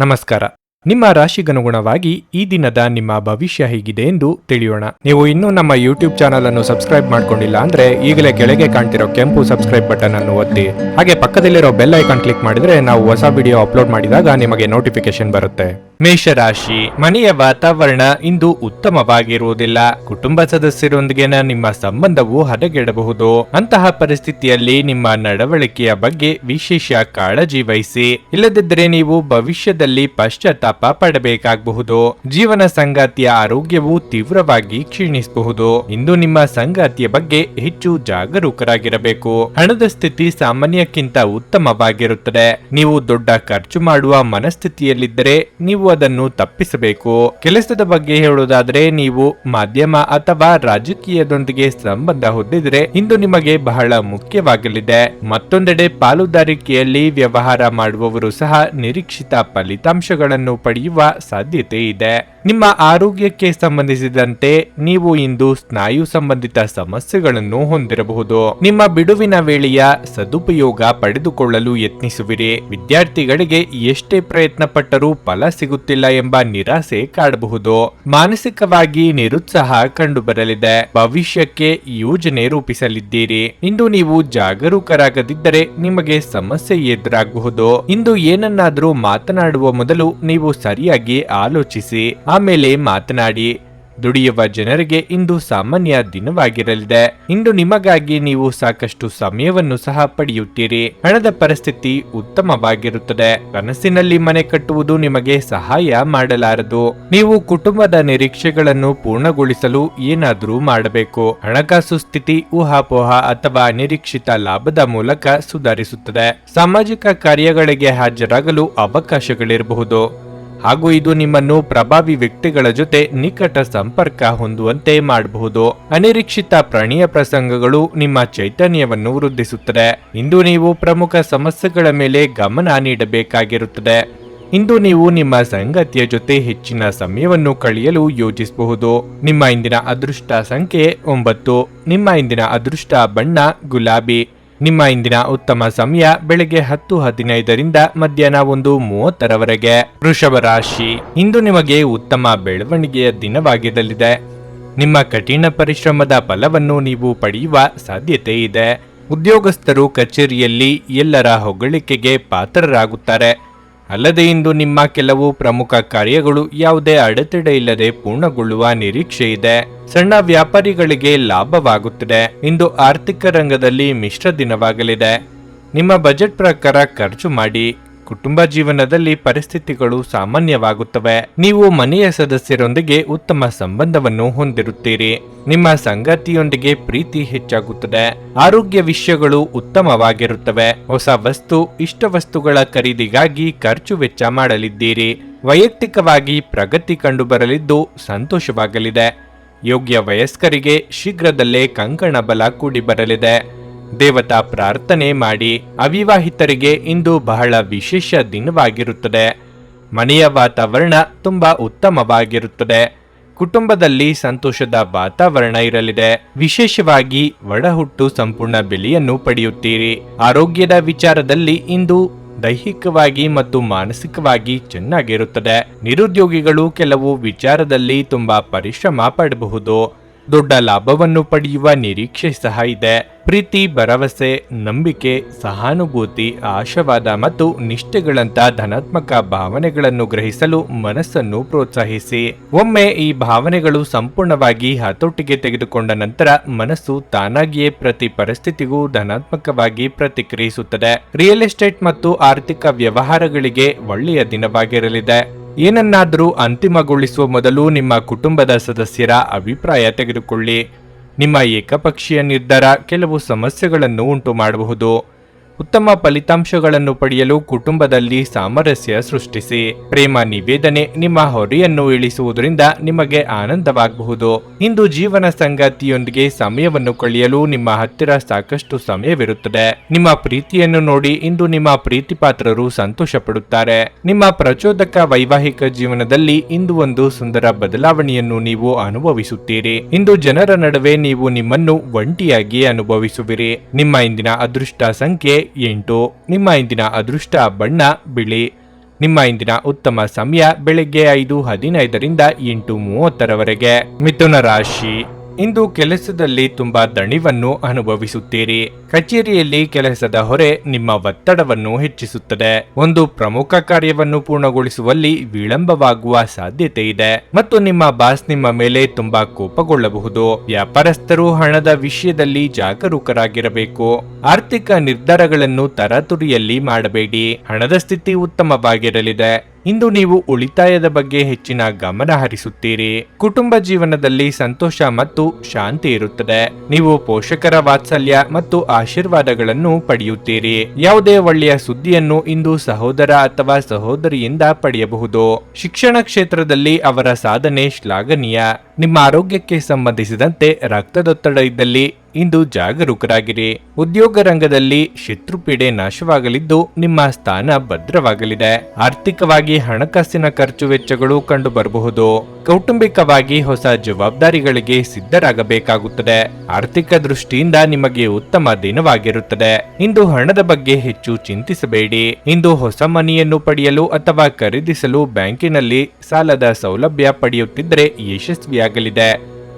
ನಮಸ್ಕಾರ. ನಿಮ್ಮ ರಾಶಿಗನುಗುಣವಾಗಿ ಈ ದಿನದ ನಿಮ್ಮ ಭವಿಷ್ಯ ಹೇಗಿದೆ ಎಂದು ತಿಳಿಯೋಣ. ನೀವು ಇನ್ನೂ ನಮ್ಮ ಯೂಟ್ಯೂಬ್ ಚಾನಲ್ ಅನ್ನು ಸಬ್ಸ್ಕ್ರೈಬ್ ಮಾಡ್ಕೊಂಡಿಲ್ಲ ಅಂದ್ರೆ ಈಗಲೇ ಕೆಳಗೆ ಕಾಣ್ತಿರೋ ಕೆಂಪು ಸಬ್ಸ್ಕ್ರೈಬ್ ಬಟನ್ ಅನ್ನು ಒತ್ತಿ, ಹಾಗೆ ಪಕ್ಕದಲ್ಲಿರೋ ಬೆಲ್ ಐಕಾನ್ ಕ್ಲಿಕ್ ಮಾಡಿದ್ರೆ ನಾವು ಹೊಸ ವಿಡಿಯೋ ಅಪ್ಲೋಡ್ ಮಾಡಿದಾಗ ನಿಮಗೆ ನೋಟಿಫಿಕೇಶನ್ ಬರುತ್ತೆ. ಮೇಷರಾಶಿ, ಮನೆಯ ವಾತಾವರಣ ಇಂದು ಉತ್ತಮವಾಗಿರುವುದಿಲ್ಲ. ಕುಟುಂಬ ಸದಸ್ಯರೊಂದಿಗಿನ ನಿಮ್ಮ ಸಂಬಂಧವು ಹದಗೆಡಬಹುದು. ಅಂತಹ ಪರಿಸ್ಥಿತಿಯಲ್ಲಿ ನಿಮ್ಮ ನಡವಳಿಕೆಯ ಬಗ್ಗೆ ವಿಶೇಷ ಕಾಳಜಿ ವಹಿಸಿ, ಇಲ್ಲದಿದ್ದರೆ ನೀವು ಭವಿಷ್ಯದಲ್ಲಿ ಪಶ್ಚಾತ್ತಾಪ ಪಡಬೇಕಾಗಬಹುದು. ಜೀವನ ಸಂಗಾತಿಯ ಆರೋಗ್ಯವು ತೀವ್ರವಾಗಿ ಕ್ಷೀಣಿಸಬಹುದು. ಇಂದು ನಿಮ್ಮ ಸಂಗಾತಿಯ ಬಗ್ಗೆ ಹೆಚ್ಚು ಜಾಗರೂಕರಾಗಿರಬೇಕು. ಹಣದ ಸ್ಥಿತಿ ಸಾಮಾನ್ಯಕ್ಕಿಂತ ಉತ್ತಮವಾಗಿರುತ್ತದೆ. ನೀವು ದೊಡ್ಡ ಖರ್ಚು ಮಾಡುವ ಮನಸ್ಥಿತಿಯಲ್ಲಿದ್ದರೆ ನೀವು ಅದನ್ನು ತಪ್ಪಿಸಬೇಕು. ಕೆಲಸದ ಬಗ್ಗೆ ಹೇಳುವುದಾದರೆ, ನೀವು ಮಾಧ್ಯಮ ಅಥವಾ ರಾಜಕೀಯದೊಂದಿಗೆ ಸಂಬಂಧ ಹೊಂದಿದ್ರೆ ಇಂದು ನಿಮಗೆ ಬಹಳ ಮುಖ್ಯವಾಗಲಿದೆ. ಮತ್ತೊಂದೆಡೆ ಪಾಲುದಾರಿಕೆಯಲ್ಲಿ ವ್ಯವಹಾರ ಮಾಡುವವರು ಸಹ ನಿರೀಕ್ಷಿತ ಫಲಿತಾಂಶಗಳನ್ನು ಪಡೆಯುವ ಸಾಧ್ಯತೆ ಇದೆ. ನಿಮ್ಮ ಆರೋಗ್ಯಕ್ಕೆ ಸಂಬಂಧಿಸಿದಂತೆ ನೀವು ಇಂದು ಸ್ನಾಯು ಸಂಬಂಧಿತ ಸಮಸ್ಯೆಗಳನ್ನು ಹೊಂದಿರಬಹುದು. ನಿಮ್ಮ ಬಿಡುವಿನ ವೇಳೆಯ ಸದುಪಯೋಗ ಪಡೆದುಕೊಳ್ಳಲು ಯತ್ನಿಸುವಿರಿ. ವಿದ್ಯಾರ್ಥಿಗಳಿಗೆ ಎಷ್ಟೇ ಪ್ರಯತ್ನ ಪಟ್ಟರೂ ಫಲ ಸಿಗುತ್ತಿಲ್ಲ ಎಂಬ ನಿರಾಸೆ ಕಾಡಬಹುದು. ಮಾನಸಿಕವಾಗಿ ನಿರುತ್ಸಾಹ ಕಂಡುಬರಲಿದೆ. ಭವಿಷ್ಯಕ್ಕೆ ಯೋಜನೆ ರೂಪಿಸಲಿದ್ದೀರಿ. ಇಂದು ನೀವು ಜಾಗರೂಕರಾಗದಿದ್ದರೆ ನಿಮಗೆ ಸಮಸ್ಯೆ ಎದುರಾಗಬಹುದು. ಇಂದು ಏನನ್ನಾದರೂ ಮಾತನಾಡುವ ಮೊದಲು ನೀವು ಸರಿಯಾಗಿ ಆಲೋಚಿಸಿ, ಆಮೇಲೆ ಮಾತನಾಡಿ. ದುಡಿಯುವ ಜನರಿಗೆ ಇಂದು ಸಾಮಾನ್ಯ ದಿನವಾಗಿರಲಿದೆ. ಇಂದು ನಿಮಗಾಗಿ ನೀವು ಸಾಕಷ್ಟು ಸಮಯವನ್ನು ಸಹ ಪಡೆಯುತ್ತೀರಿ. ಹಣದ ಪರಿಸ್ಥಿತಿ ಉತ್ತಮವಾಗಿರುತ್ತದೆ. ಕನಸಿನಲ್ಲಿ ಮನೆ ಕಟ್ಟುವುದು ನಿಮಗೆ ಸಹಾಯ ಮಾಡಲಾರದು. ನೀವು ಕುಟುಂಬದ ನಿರೀಕ್ಷೆಗಳನ್ನು ಪೂರ್ಣಗೊಳಿಸಲು ಏನಾದರೂ ಮಾಡಬೇಕು. ಹಣಕಾಸು ಸ್ಥಿತಿ ಊಹಾಪೋಹ ಅಥವಾ ಅನಿರೀಕ್ಷಿತ ಲಾಭದ ಮೂಲಕ ಸುಧಾರಿಸುತ್ತದೆ. ಸಾಮಾಜಿಕ ಕಾರ್ಯಗಳಿಗೆ ಹಾಜರಾಗಲು ಅವಕಾಶಗಳಿರಬಹುದು ಹಾಗೂ ಇದು ನಿಮ್ಮನ್ನು ಪ್ರಭಾವಿ ವ್ಯಕ್ತಿಗಳ ಜೊತೆ ನಿಕಟ ಸಂಪರ್ಕ ಹೊಂದುವಂತೆ ಮಾಡಬಹುದು. ಅನಿರೀಕ್ಷಿತ ಪ್ರಾಣಿಯ ಪ್ರಸಂಗಗಳು ನಿಮ್ಮ ಚೈತನ್ಯವನ್ನು ವೃದ್ಧಿಸುತ್ತದೆ. ಇಂದು ನೀವು ಪ್ರಮುಖ ಸಮಸ್ಯೆಗಳ ಮೇಲೆ ಗಮನ ನೀಡಬೇಕಾಗಿರುತ್ತದೆ. ಇಂದು ನೀವು ನಿಮ್ಮ ಸಂಗಾತಿಯ ಜೊತೆ ಹೆಚ್ಚಿನ ಸಮಯವನ್ನು ಕಳೆಯಲು ಯೋಜಿಸಬಹುದು. ನಿಮ್ಮ ಇಂದಿನ ಅದೃಷ್ಟ ಸಂಖ್ಯೆ 9. ನಿಮ್ಮ ಇಂದಿನ ಅದೃಷ್ಟ ಬಣ್ಣ ಗುಲಾಬಿ. ನಿಮ್ಮ ಇಂದಿನ ಉತ್ತಮ ಸಮಯ ಬೆಳಗ್ಗೆ 10:15ರಿಂದ ಮಧ್ಯಾಹ್ನ 1:30ರವರೆಗೆ. ವೃಷಭ ರಾಶಿ, ಇಂದು ನಿಮಗೆ ಉತ್ತಮ ಬೆಳವಣಿಗೆಯ ದಿನವಾಗಿರಲಿದೆ. ನಿಮ್ಮ ಕಠಿಣ ಪರಿಶ್ರಮದ ಫಲವನ್ನು ನೀವು ಪಡೆಯುವ ಸಾಧ್ಯತೆ ಇದೆ. ಉದ್ಯೋಗಸ್ಥರು ಕಚೇರಿಯಲ್ಲಿ ಎಲ್ಲರ ಹೊಗಳಿಕೆಗೆ ಪಾತ್ರರಾಗುತ್ತಾರೆ. ಅಲ್ಲದೆ ಇಂದು ನಿಮ್ಮ ಕೆಲವು ಪ್ರಮುಖ ಕಾರ್ಯಗಳು ಯಾವುದೇ ಅಡೆತಡೆ ಇಲ್ಲದೆ ಪೂರ್ಣಗೊಳ್ಳುವ ನಿರೀಕ್ಷೆ ಇದೆ. ಸಣ್ಣ ವ್ಯಾಪಾರಿಗಳಿಗೆ ಲಾಭವಾಗುತ್ತದೆ. ಇಂದು ಆರ್ಥಿಕ ರಂಗದಲ್ಲಿ ಮಿಶ್ರ ದಿನವಾಗಲಿದೆ. ನಿಮ್ಮ ಬಜೆಟ್ ಪ್ರಕಾರ ಖರ್ಚು ಮಾಡಿ. ಕುಟುಂಬ ಜೀವನದಲ್ಲಿ ಪರಿಸ್ಥಿತಿಗಳು ಸಾಮಾನ್ಯವಾಗುತ್ತವೆ. ನೀವು ಮನೆಯ ಸದಸ್ಯರೊಂದಿಗೆ ಉತ್ತಮ ಸಂಬಂಧವನ್ನು ಹೊಂದಿರುತ್ತೀರಿ. ನಿಮ್ಮ ಸಂಗಾತಿಯೊಂದಿಗೆ ಪ್ರೀತಿ ಹೆಚ್ಚಾಗುತ್ತದೆ. ಆರೋಗ್ಯ ವಿಷಯಗಳು ಉತ್ತಮವಾಗಿರುತ್ತವೆ. ಹೊಸ ವಸ್ತು, ಇಷ್ಟ ವಸ್ತುಗಳ ಖರೀದಿಗಾಗಿ ಖರ್ಚು ವೆಚ್ಚ ಮಾಡಲಿದ್ದೀರಿ. ವೈಯಕ್ತಿಕವಾಗಿ ಪ್ರಗತಿ ಕಂಡುಬರಲಿದ್ದು ಸಂತೋಷವಾಗಲಿದೆ. ಯೋಗ್ಯ ವಯಸ್ಕರಿಗೆ ಶೀಘ್ರದಲ್ಲೇ ಕಂಕಣ ಬಲ ಕೂಡಿ ಬರಲಿದೆ. ದೇವತಾ ಪ್ರಾರ್ಥನೆ ಮಾಡಿ. ಅವಿವಾಹಿತರಿಗೆ ಇಂದು ಬಹಳ ವಿಶೇಷ ದಿನವಾಗಿರುತ್ತದೆ. ಮನೆಯ ವಾತಾವರಣ ತುಂಬಾ ಉತ್ತಮವಾಗಿರುತ್ತದೆ. ಕುಟುಂಬದಲ್ಲಿ ಸಂತೋಷದ ವಾತಾವರಣ ಇರಲಿದೆ. ವಿಶೇಷವಾಗಿ ಒಡಹುಟ್ಟು ಸಂಪೂರ್ಣ ಬೆಲೆಯನ್ನು ಪಡೆಯುತ್ತೀರಿ. ಆರೋಗ್ಯದ ವಿಚಾರದಲ್ಲಿ ಇಂದು ದೈಹಿಕವಾಗಿ ಮತ್ತು ಮಾನಸಿಕವಾಗಿ ಚೆನ್ನಾಗಿರುತ್ತದೆ. ನಿರುದ್ಯೋಗಿಗಳು ಕೆಲವು ವಿಚಾರದಲ್ಲಿ ತುಂಬಾ ಪರಿಶ್ರಮ ಪಡಬಹುದು. ದೊಡ್ಡ ಲಾಭವನ್ನು ಪಡೆಯುವ ನಿರೀಕ್ಷೆ ಸಹ ಇದೆ. ಪ್ರೀತಿ, ಭರವಸೆ, ನಂಬಿಕೆ, ಸಹಾನುಭೂತಿ, ಆಶಾವಾದ ಮತ್ತು ನಿಷ್ಠೆಗಳಂತ ಧನಾತ್ಮಕ ಭಾವನೆಗಳನ್ನು ಗ್ರಹಿಸಲು ಮನಸ್ಸನ್ನು ಪ್ರೋತ್ಸಾಹಿಸಿ. ಒಮ್ಮೆ ಈ ಭಾವನೆಗಳು ಸಂಪೂರ್ಣವಾಗಿ ಹತೋಟಿಗೆ ತೆಗೆದುಕೊಂಡ ನಂತರ ಮನಸ್ಸು ತಾನಾಗಿಯೇ ಪ್ರತಿ ಪರಿಸ್ಥಿತಿಗೂ ಧನಾತ್ಮಕವಾಗಿ ಪ್ರತಿಕ್ರಿಯಿಸುತ್ತದೆ. ರಿಯಲ್ ಎಸ್ಟೇಟ್ ಮತ್ತು ಆರ್ಥಿಕ ವ್ಯವಹಾರಗಳಿಗೆ ಒಳ್ಳೆಯ ದಿನವಾಗಿರಲಿದೆ. ಏನನ್ನಾದರೂ ಅಂತಿಮಗೊಳಿಸುವ ಮೊದಲು ನಿಮ್ಮ ಕುಟುಂಬದ ಸದಸ್ಯರ ಅಭಿಪ್ರಾಯ ತೆಗೆದುಕೊಳ್ಳಿ. ನಿಮ್ಮ ಏಕಪಕ್ಷೀಯ ನಿರ್ಧಾರ ಕೆಲವು ಸಮಸ್ಯೆಗಳನ್ನು ಉಂಟು ಮಾಡಬಹುದು. ಉತ್ತಮ ಫಲಿತಾಂಶಗಳನ್ನು ಪಡೆಯಲು ಕುಟುಂಬದಲ್ಲಿ ಸಾಮರಸ್ಯ ಸೃಷ್ಟಿಸಿ. ಪ್ರೇಮ ನಿವೇದನೆ ನಿಮ್ಮ ಹೊರೆಯನ್ನು ಇಳಿಸುವುದರಿಂದ ನಿಮಗೆ ಆನಂದವಾಗಬಹುದು. ಇಂದು ಜೀವನ ಸಂಗಾತಿಯೊಂದಿಗೆ ಸಮಯವನ್ನು ಕಳೆಯಲು ನಿಮ್ಮ ಹತ್ತಿರ ಸಾಕಷ್ಟು ಸಮಯವಿರುತ್ತದೆ. ನಿಮ್ಮ ಪ್ರೀತಿಯನ್ನು ನೋಡಿ ಇಂದು ನಿಮ್ಮ ಪ್ರೀತಿ ಪಾತ್ರರು ಸಂತೋಷ ಪಡುತ್ತಾರೆ. ನಿಮ್ಮ ಪ್ರಚೋದಕ ವೈವಾಹಿಕ ಜೀವನದಲ್ಲಿ ಇಂದು ಒಂದು ಸುಂದರ ಬದಲಾವಣೆಯನ್ನು ನೀವು ಅನುಭವಿಸುತ್ತೀರಿ. ಇಂದು ಜನರ ನಡುವೆ ನೀವು ನಿಮ್ಮನ್ನು ಒಂಟಿಯಾಗಿ ಅನುಭವಿಸುವಿರಿ. ನಿಮ್ಮ ಇಂದಿನ ಅದೃಷ್ಟ ಸಂಖ್ಯೆ 8. ನಿಮ್ಮ ಇಂದಿನ ಅದೃಷ್ಟ ಬಣ್ಣ ಬಿಳಿ. ನಿಮ್ಮ ಇಂದಿನ ಉತ್ತಮ ಸಮಯ ಬೆಳಗ್ಗೆ 5:15ರಿಂದ 8:30ರವರೆಗೆ. ಮಿಥುನ ರಾಶಿ, ಇಂದು ಕೆಲಸದಲ್ಲಿ ತುಂಬಾ ದಣಿವನ್ನು ಅನುಭವಿಸುತ್ತೀರಿ. ಕಚೇರಿಯಲ್ಲಿ ಕೆಲಸದ ಹೊರೆ ನಿಮ್ಮ ಒತ್ತಡವನ್ನು ಹೆಚ್ಚಿಸುತ್ತದೆ. ಒಂದು ಪ್ರಮುಖ ಕಾರ್ಯವನ್ನು ಪೂರ್ಣಗೊಳಿಸುವಲ್ಲಿ ವಿಳಂಬವಾಗುವ ಸಾಧ್ಯತೆ ಇದೆ ಮತ್ತು ನಿಮ್ಮ ಬಾಸ್ ನಿಮ್ಮ ಮೇಲೆ ತುಂಬಾ ಕೋಪಗೊಳ್ಳಬಹುದು. ವ್ಯಾಪಾರಸ್ಥರು ಹಣದ ವಿಷಯದಲ್ಲಿ ಜಾಗರೂಕರಾಗಿರಬೇಕು. ಆರ್ಥಿಕ ನಿರ್ಧಾರಗಳನ್ನು ತರಾತುರಿಯಲ್ಲಿ ಮಾಡಬೇಡಿ. ಹಣದ ಸ್ಥಿತಿ ಉತ್ತಮವಾಗಿರಲಿದೆ. ಇಂದು ನೀವು ಉಳಿತಾಯದ ಬಗ್ಗೆ ಹೆಚ್ಚಿನ ಗಮನ ಹರಿಸುತ್ತೀರಿ. ಕುಟುಂಬ ಜೀವನದಲ್ಲಿ ಸಂತೋಷ ಮತ್ತು ಶಾಂತಿ ಇರುತ್ತದೆ. ನೀವು ಪೋಷಕರ ವಾತ್ಸಲ್ಯ ಮತ್ತು ಆಶೀರ್ವಾದಗಳನ್ನು ಪಡೆಯುತ್ತೀರಿ. ಯಾವುದೇ ಒಳ್ಳೆಯ ಸುದ್ದಿಯನ್ನು ಇಂದು ಸಹೋದರ ಅಥವಾ ಸಹೋದರಿಯಿಂದ ಪಡೆಯಬಹುದು. ಶಿಕ್ಷಣ ಕ್ಷೇತ್ರದಲ್ಲಿ ಅವರ ಸಾಧನೆ ಶ್ಲಾಘನೀಯ. ನಿಮ್ಮ ಆರೋಗ್ಯಕ್ಕೆ ಸಂಬಂಧಿಸಿದಂತೆ ರಕ್ತದೊತ್ತಡ ಇದ್ದಲ್ಲಿ ಇಂದು ಜಾಗರೂಕರಾಗಿರಿ. ಉದ್ಯೋಗ ರಂಗದಲ್ಲಿ ಶತ್ರುಪೀಡೆ ನಾಶವಾಗಲಿದ್ದು ನಿಮ್ಮ ಸ್ಥಾನ ಭದ್ರವಾಗಲಿದೆ. ಆರ್ಥಿಕವಾಗಿ ಹಣಕಾಸಿನ ಖರ್ಚು ವೆಚ್ಚಗಳು ಕಂಡು ಬರಬಹುದು. ಕೌಟುಂಬಿಕವಾಗಿ ಹೊಸ ಜವಾಬ್ದಾರಿಗಳಿಗೆ ಸಿದ್ಧರಾಗಬೇಕಾಗುತ್ತದೆ. ಆರ್ಥಿಕ ದೃಷ್ಟಿಯಿಂದ ನಿಮಗೆ ಉತ್ತಮ ದಿನವಾಗಿರುತ್ತದೆ. ಇಂದು ಹಣದ ಬಗ್ಗೆ ಹೆಚ್ಚು ಚಿಂತಿಸಬೇಡಿ. ಇಂದು ಹೊಸ ಮನೆಯನ್ನು ಪಡೆಯಲು ಅಥವಾ ಖರೀದಿಸಲು ಬ್ಯಾಂಕಿನಲ್ಲಿ ಸಾಲದ ಸೌಲಭ್ಯ ಪಡೆಯುತ್ತಿದ್ದರೆ ಯಶಸ್ವಿಯಾಗಲಿದೆ.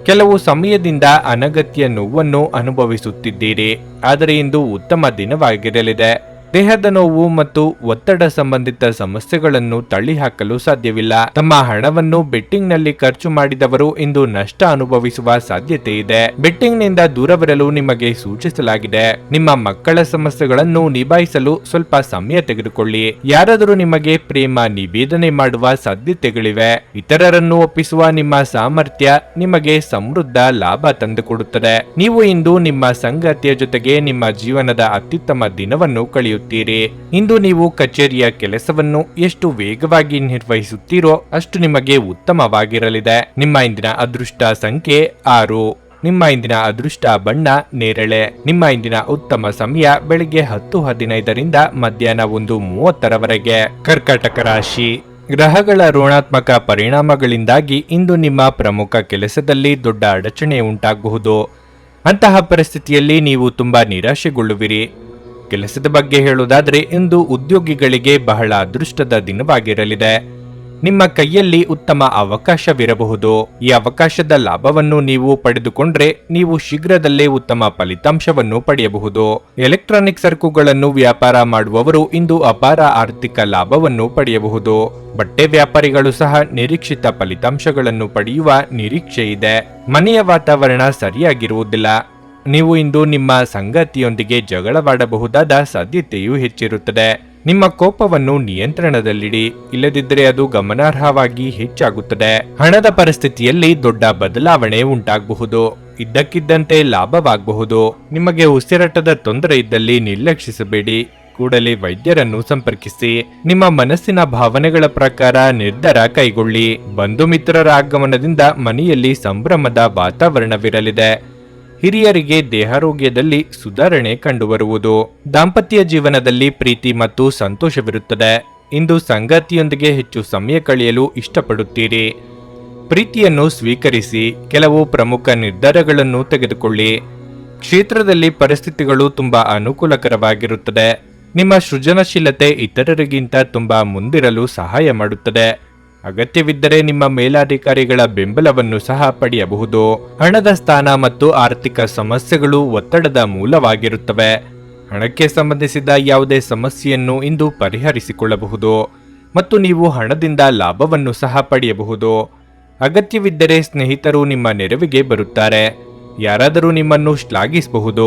ಕೆಲವು ಸಮಯದಿಂದ ಅನಗತ್ಯ ನೋವನ್ನು ಅನುಭವಿಸುತ್ತಿದ್ದೀರಿ, ಆದರೆ ಇಂದು ಉತ್ತಮ ದಿನವಾಗಿರಲಿದೆ. ದೇಹದ ನೋವು ಮತ್ತು ಒತ್ತಡ ಸಂಬಂಧಿತ ಸಮಸ್ಯೆಗಳನ್ನು ತಳ್ಳಿಹಾಕಲು ಸಾಧ್ಯವಿಲ್ಲ. ತಮ್ಮ ಹಣವನ್ನು ಬೆಟ್ಟಿಂಗ್ ನಲ್ಲಿ ಖರ್ಚು ಮಾಡಿದವರು ಇಂದು ನಷ್ಟ ಅನುಭವಿಸುವ ಸಾಧ್ಯತೆ ಇದೆ. ಬೆಟ್ಟಿಂಗ್ ನಿಂದ ದೂರವಿರಲು ನಿಮಗೆ ಸೂಚಿಸಲಾಗಿದೆ. ನಿಮ್ಮ ಮಕ್ಕಳ ಸಮಸ್ಯೆಗಳನ್ನು ನಿಭಾಯಿಸಲು ಸ್ವಲ್ಪ ಸಮಯ ತೆಗೆದುಕೊಳ್ಳಿ. ಯಾರಾದರೂ ನಿಮಗೆ ಪ್ರೇಮ ನಿವೇದನೆ ಮಾಡುವ ಸಾಧ್ಯತೆಗಳಿವೆ. ಇತರರನ್ನು ಒಪ್ಪಿಸುವ ನಿಮ್ಮ ಸಾಮರ್ಥ್ಯ ನಿಮಗೆ ಸಮೃದ್ಧ ಲಾಭ ತಂದುಕೊಡುತ್ತದೆ. ನೀವು ಇಂದು ನಿಮ್ಮ ಸಂಗಾತಿಯ ಜೊತೆಗೆ ನಿಮ್ಮ ಜೀವನದ ಅತ್ಯುತ್ತಮ ದಿನವನ್ನು ಕಳೆಯುತ್ತೀರಿ. ಇಂದು ನೀವು ಕಚೇರಿಯ ಕೆಲಸವನ್ನು ಎಷ್ಟು ವೇಗವಾಗಿ ನಿರ್ವಹಿಸುತ್ತೀರೋ ಅಷ್ಟು ನಿಮಗೆ ಉತ್ತಮವಾಗಿರಲಿದೆ. ನಿಮ್ಮ ಇಂದಿನ ಅದೃಷ್ಟ ಸಂಖ್ಯೆ 6. ನಿಮ್ಮ ಇಂದಿನ ಅದೃಷ್ಟ ಬಣ್ಣ ನೇರಳೆ. ನಿಮ್ಮ ಇಂದಿನ ಉತ್ತಮ ಸಮಯ ಬೆಳಿಗ್ಗೆ 10:15ರಿಂದ ಮಧ್ಯಾಹ್ನ 1:30ರವರೆಗೆ. ಕರ್ಕಾಟಕ ರಾಶಿ, ಗ್ರಹಗಳ ಋಣಾತ್ಮಕ ಪರಿಣಾಮಗಳಿಂದಾಗಿ ಇಂದು ನಿಮ್ಮ ಪ್ರಮುಖ ಕೆಲಸದಲ್ಲಿ ದೊಡ್ಡ ಅಡಚಣೆ ಉಂಟಾಗಬಹುದು. ಅಂತಹ ಪರಿಸ್ಥಿತಿಯಲ್ಲಿ ನೀವು ತುಂಬಾ ನಿರಾಶೆಗೊಳ್ಳುವಿರಿ. ಕೆಲಸದ ಬಗ್ಗೆ ಹೇಳುವುದಾದರೆ ಇಂದು ಉದ್ಯೋಗಿಗಳಿಗೆ ಬಹಳ ಅದೃಷ್ಟದ ದಿನವಾಗಿರಲಿದೆ. ನಿಮ್ಮ ಕೈಯಲ್ಲಿ ಉತ್ತಮ ಅವಕಾಶವಿರಬಹುದು. ಈ ಅವಕಾಶದ ಲಾಭವನ್ನು ನೀವು ಪಡೆದುಕೊಂಡ್ರೆ ನೀವು ಶೀಘ್ರದಲ್ಲೇ ಉತ್ತಮ ಫಲಿತಾಂಶವನ್ನು ಪಡೆಯಬಹುದು. ಎಲೆಕ್ಟ್ರಾನಿಕ್ ಸರಕುಗಳನ್ನು ವ್ಯಾಪಾರ ಮಾಡುವವರು ಇಂದು ಅಪಾರ ಆರ್ಥಿಕ ಲಾಭವನ್ನು ಪಡೆಯಬಹುದು. ಬಟ್ಟೆ ವ್ಯಾಪಾರಿಗಳು ಸಹ ನಿರೀಕ್ಷಿತ ಫಲಿತಾಂಶಗಳನ್ನು ಪಡೆಯುವ ನಿರೀಕ್ಷೆ ಇದೆ. ಮನೆಯ ವಾತಾವರಣ ಸರಿಯಾಗಿರುವುದಿಲ್ಲ. ನೀವು ಇಂದು ನಿಮ್ಮ ಸಂಗಾತಿಯೊಂದಿಗೆ ಜಗಳವಾಡಬಹುದಾದ ಸಾಧ್ಯತೆಯೂ ಹೆಚ್ಚಿರುತ್ತದೆ. ನಿಮ್ಮ ಕೋಪವನ್ನು ನಿಯಂತ್ರಣದಲ್ಲಿಡಿ, ಇಲ್ಲದಿದ್ದರೆ ಅದು ಗಮನಾರ್ಹವಾಗಿ ಹೆಚ್ಚಾಗುತ್ತದೆ. ಹಣದ ಪರಿಸ್ಥಿತಿಯಲ್ಲಿ ದೊಡ್ಡ ಬದಲಾವಣೆ ಉಂಟಾಗಬಹುದು. ಇದ್ದಕ್ಕಿದ್ದಂತೆ ಲಾಭವಾಗಬಹುದು. ನಿಮಗೆ ಉಸಿರಾಟದ ತೊಂದರೆ ಇದ್ದಲ್ಲಿ ನಿರ್ಲಕ್ಷಿಸಬೇಡಿ. ಕೂಡಲೇ ವೈದ್ಯರನ್ನು ಸಂಪರ್ಕಿಸಿ. ನಿಮ್ಮ ಮನಸ್ಸಿನ ಭಾವನೆಗಳ ಪ್ರಕಾರ ನಿರ್ಧಾರ ಕೈಗೊಳ್ಳಿ. ಬಂಧು ಮಿತ್ರರ ಆಗಮನದಿಂದ ಮನೆಯಲ್ಲಿ ಸಂಭ್ರಮದ ವಾತಾವರಣವಿರಲಿದೆ. ಹಿರಿಯರಿಗೆ ದೇಹಾರೋಗ್ಯದಲ್ಲಿ ಸುಧಾರಣೆ ಕಂಡುಬರುವುದು. ದಾಂಪತ್ಯ ಜೀವನದಲ್ಲಿ ಪ್ರೀತಿ ಮತ್ತು ಸಂತೋಷವಿರುತ್ತದೆ. ಇಂದು ಸಂಗಾತಿಯೊಂದಿಗೆ ಹೆಚ್ಚು ಸಮಯ ಕಳೆಯಲು ಇಷ್ಟಪಡುತ್ತೀರಿ. ಪ್ರೀತಿಯನ್ನು ಸ್ವೀಕರಿಸಿ. ಕೆಲವು ಪ್ರಮುಖ ನಿರ್ಧಾರಗಳನ್ನು ತೆಗೆದುಕೊಳ್ಳಿ. ಕ್ಷೇತ್ರದಲ್ಲಿ ಪರಿಸ್ಥಿತಿಗಳು ತುಂಬಾ ಅನುಕೂಲಕರವಾಗಿರುತ್ತದೆ. ನಿಮ್ಮ ಸೃಜನಶೀಲತೆ ಇತರರಿಗಿಂತ ತುಂಬಾ ಮುಂದಿರಲು ಸಹಾಯ ಮಾಡುತ್ತದೆ. ಅಗತ್ಯವಿದ್ದರೆ ನಿಮ್ಮ ಮೇಲಾಧಿಕಾರಿಗಳ ಬೆಂಬಲವನ್ನು ಸಹ ಪಡೆಯಬಹುದು. ಹಣದ ಸ್ಥಾನ ಮತ್ತು ಆರ್ಥಿಕ ಸಮಸ್ಯೆಗಳು ಒತ್ತಡದ ಮೂಲವಾಗಿರುತ್ತವೆ. ಹಣಕ್ಕೆ ಸಂಬಂಧಿಸಿದ ಯಾವುದೇ ಸಮಸ್ಯೆಯನ್ನು ಇಂದು ಪರಿಹರಿಸಿಕೊಳ್ಳಬಹುದು ಮತ್ತು ನೀವು ಹಣದಿಂದ ಲಾಭವನ್ನು ಸಹ ಪಡೆಯಬಹುದು. ಅಗತ್ಯವಿದ್ದರೆ ಸ್ನೇಹಿತರು ನಿಮ್ಮ ನೆರವಿಗೆ ಬರುತ್ತಾರೆ. ಯಾರಾದರೂ ನಿಮ್ಮನ್ನು ಶ್ಲಾಘಿಸಬಹುದು.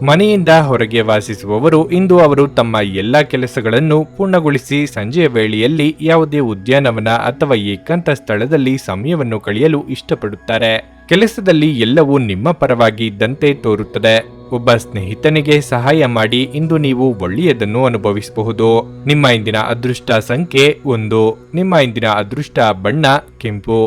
ಮನೆಯಿಂದ ಹೊರಗೆ ವಾಸಿಸುವವರು ಇಂದು ಅವರು ತಮ್ಮ ಎಲ್ಲ ಕೆಲಸಗಳನ್ನು ಪೂರ್ಣಗೊಳಿಸಿ ಸಂಜೆಯ ವೇಳೆಯಲ್ಲಿ ಯಾವುದೇ ಉದ್ಯಾನವನ ಅಥವಾ ಏಕಾಂತ ಸ್ಥಳದಲ್ಲಿ ಸಮಯವನ್ನು ಕಳೆಯಲು ಇಷ್ಟಪಡುತ್ತಾರೆ. ಕೆಲಸದಲ್ಲಿ ಎಲ್ಲವೂ ನಿಮ್ಮ ಪರವಾಗಿ ಇದ್ದಂತೆ ತೋರುತ್ತದೆ. ಒಬ್ಬ ಸ್ನೇಹಿತನಿಗೆ ಸಹಾಯ ಮಾಡಿ ಇಂದು ನೀವು ಒಳ್ಳೆಯದನ್ನು ಅನುಭವಿಸಬಹುದು. ನಿಮ್ಮ ಇಂದಿನ ಅದೃಷ್ಟ ಸಂಖ್ಯೆ 1. ನಿಮ್ಮ ಇಂದಿನ ಅದೃಷ್ಟ ಬಣ್ಣ ಕೆಂಪು.